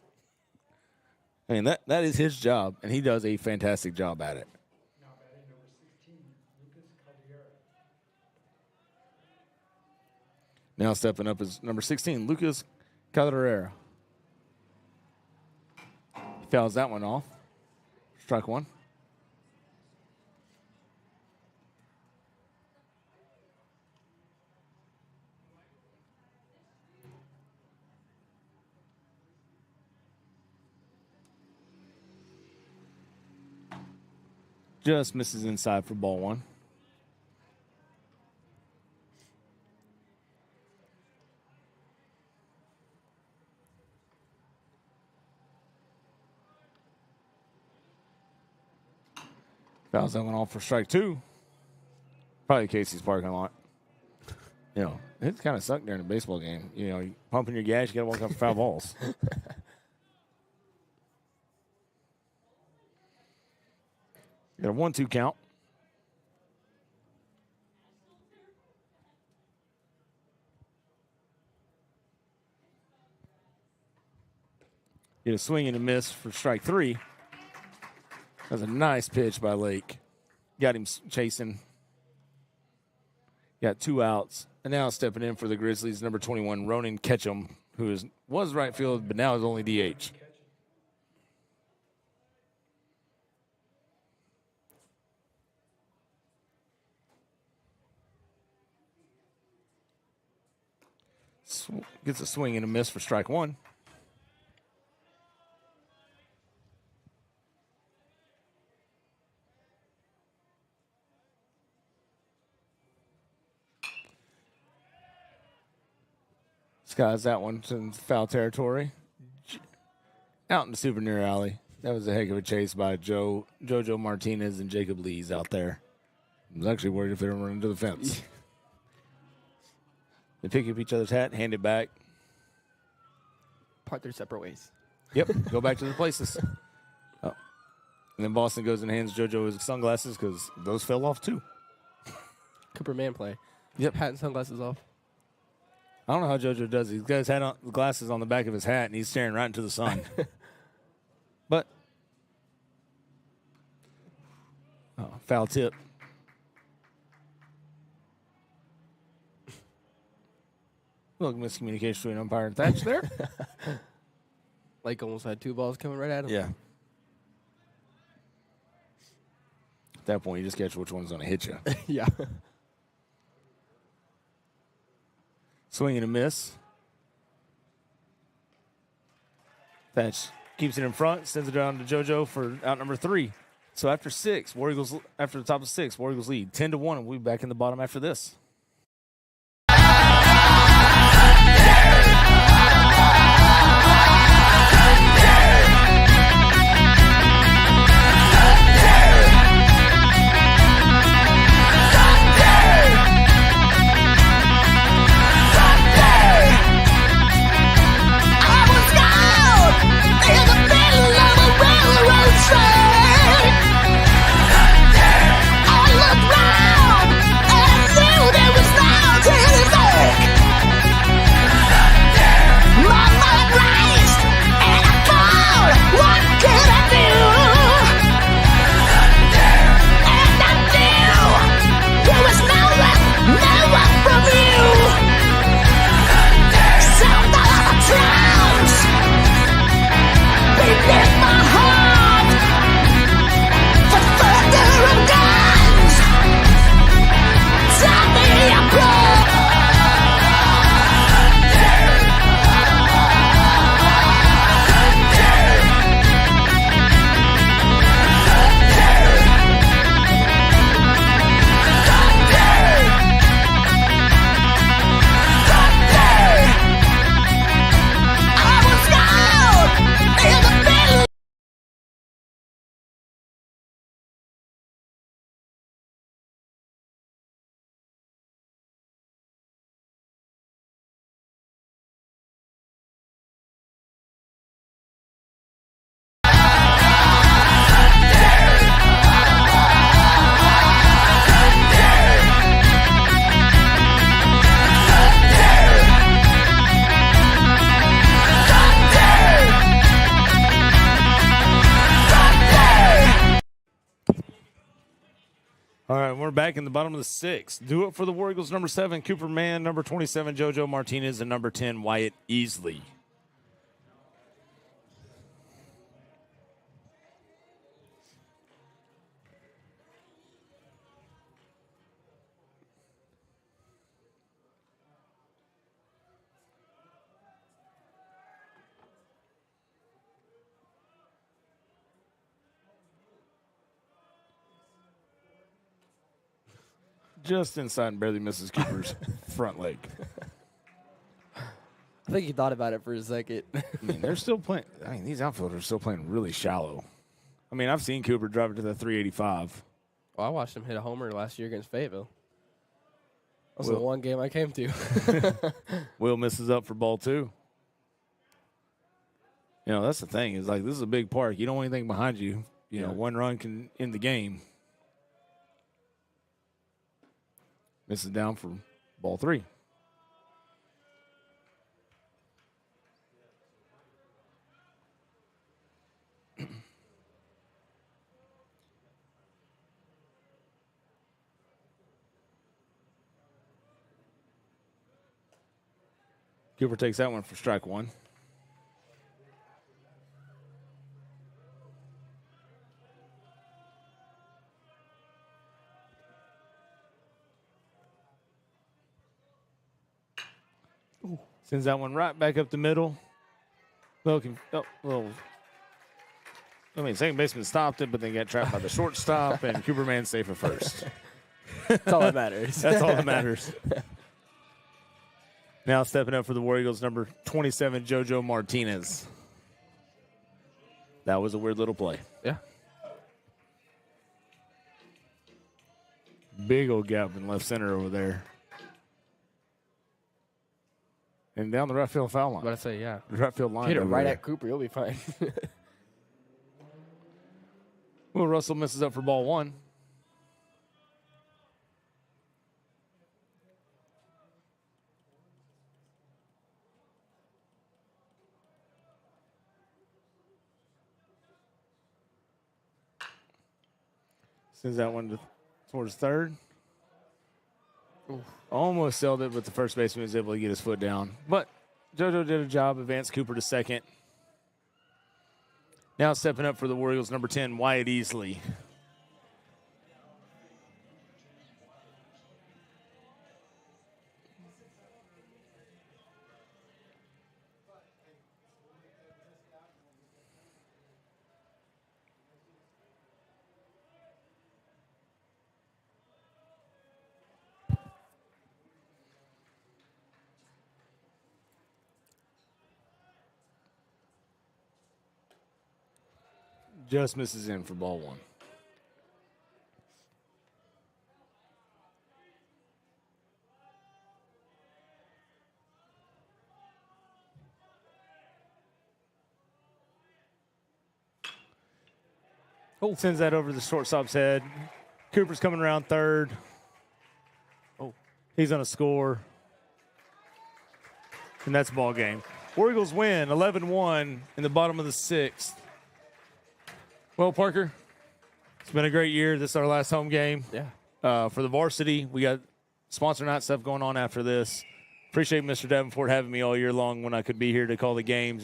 I mean, that is his job, and he does a fantastic job at it. Now batting number 16, Lucas Caldera. Now stepping up is number 16, Lucas Caldera. He fouls that one off. Strike one. Just misses inside for ball one. Fouls that one off for strike two. Probably Casey's parking lot. You know, it kind of sucked during a baseball game. You know, you pumping your gas, you got to walk up for foul balls. Got a 1-2 count. Get a swing and a miss for strike three. That was a nice pitch by Lake. Got him chasing. Got 2 outs. And now stepping in for the Grizzlies, number 21, Ronan Ketchum, who was right field, but now is only DH. Gets a swing and a miss for strike one. Skies that one to foul territory. Out in the souvenir alley. That was a heck of a chase by JoJo Martinez and Jacob Lees out there. I was actually worried if they were running into the fence. They pick up each other's hat, hand it back. Part their separate ways. Yep, go back to their places. Oh. And then Boston goes and hands JoJo his sunglasses because those fell off too. Cooper man play. Yep. Hat and sunglasses off. I don't know how JoJo does it. He's got his hat on, glasses on the back of his hat, and he's staring right into the sun. But, foul tip. Little miscommunication between umpire and Thatch there. Lake almost had 2 balls coming right at him. Yeah. At that point, you just catch which one's going to hit you. Yeah. Swing and a miss. Thatch keeps it in front, sends it down to JoJo for out number 3. So after the top of 6, War Eagles lead 10-1, and we'll be back in the bottom after this. I looked round and I knew that All right, we're back in the bottom of the 6th. Do it for the War Eagles, number 7, Cooper Mann, number 27, JoJo Martinez, and number 10, Wyatt Easley. Just inside and barely misses Cooper's front leg. I think he thought about it for a second. I mean, they're still playing. I mean, these outfielders are still playing really shallow. I mean, I've seen Cooper drive it to the 385. Well, I watched him hit a homer last year against Fayetteville. That was the Will. one game I came to. Will misses up for ball 2. You know, that's the thing. Is like, this is a big park. You don't want anything behind you. You know, one run can end the game. Misses down for ball 3. Cooper takes that one for strike 1. Sends that one right back up the middle. Second baseman stopped it, but then got trapped by the shortstop, and Cooper Mann safe at first. That's all that matters. That's all that matters. Now stepping up for the War Eagles, number 27, JoJo Martinez. That was a weird little play. Yeah. Big old gap in left center over there. And down the right field foul line. But I say, yeah. The right field line. Hit it over right there. at Cooper, you'll be fine. Will Russell misses up for ball 1. Sends that one towards third. Ooh. Almost sailed it, but the first baseman was able to get his foot down. But JoJo did a job, advanced Cooper to second. Now stepping up for the War Eagles, number 10, Wyatt Easley. Just misses in for ball 1. Oh, sends that over the shortstop's head. Cooper's coming around third. Oh, he's going to score. And that's ball game. War Eagles win 11-1 in the bottom of the 6th. Well, Parker, it's been a great year. This is our last home game. Yeah. For the varsity, we got sponsor night stuff going on after this. Appreciate Mr. Davenport having me all year long when I could be here to call the games.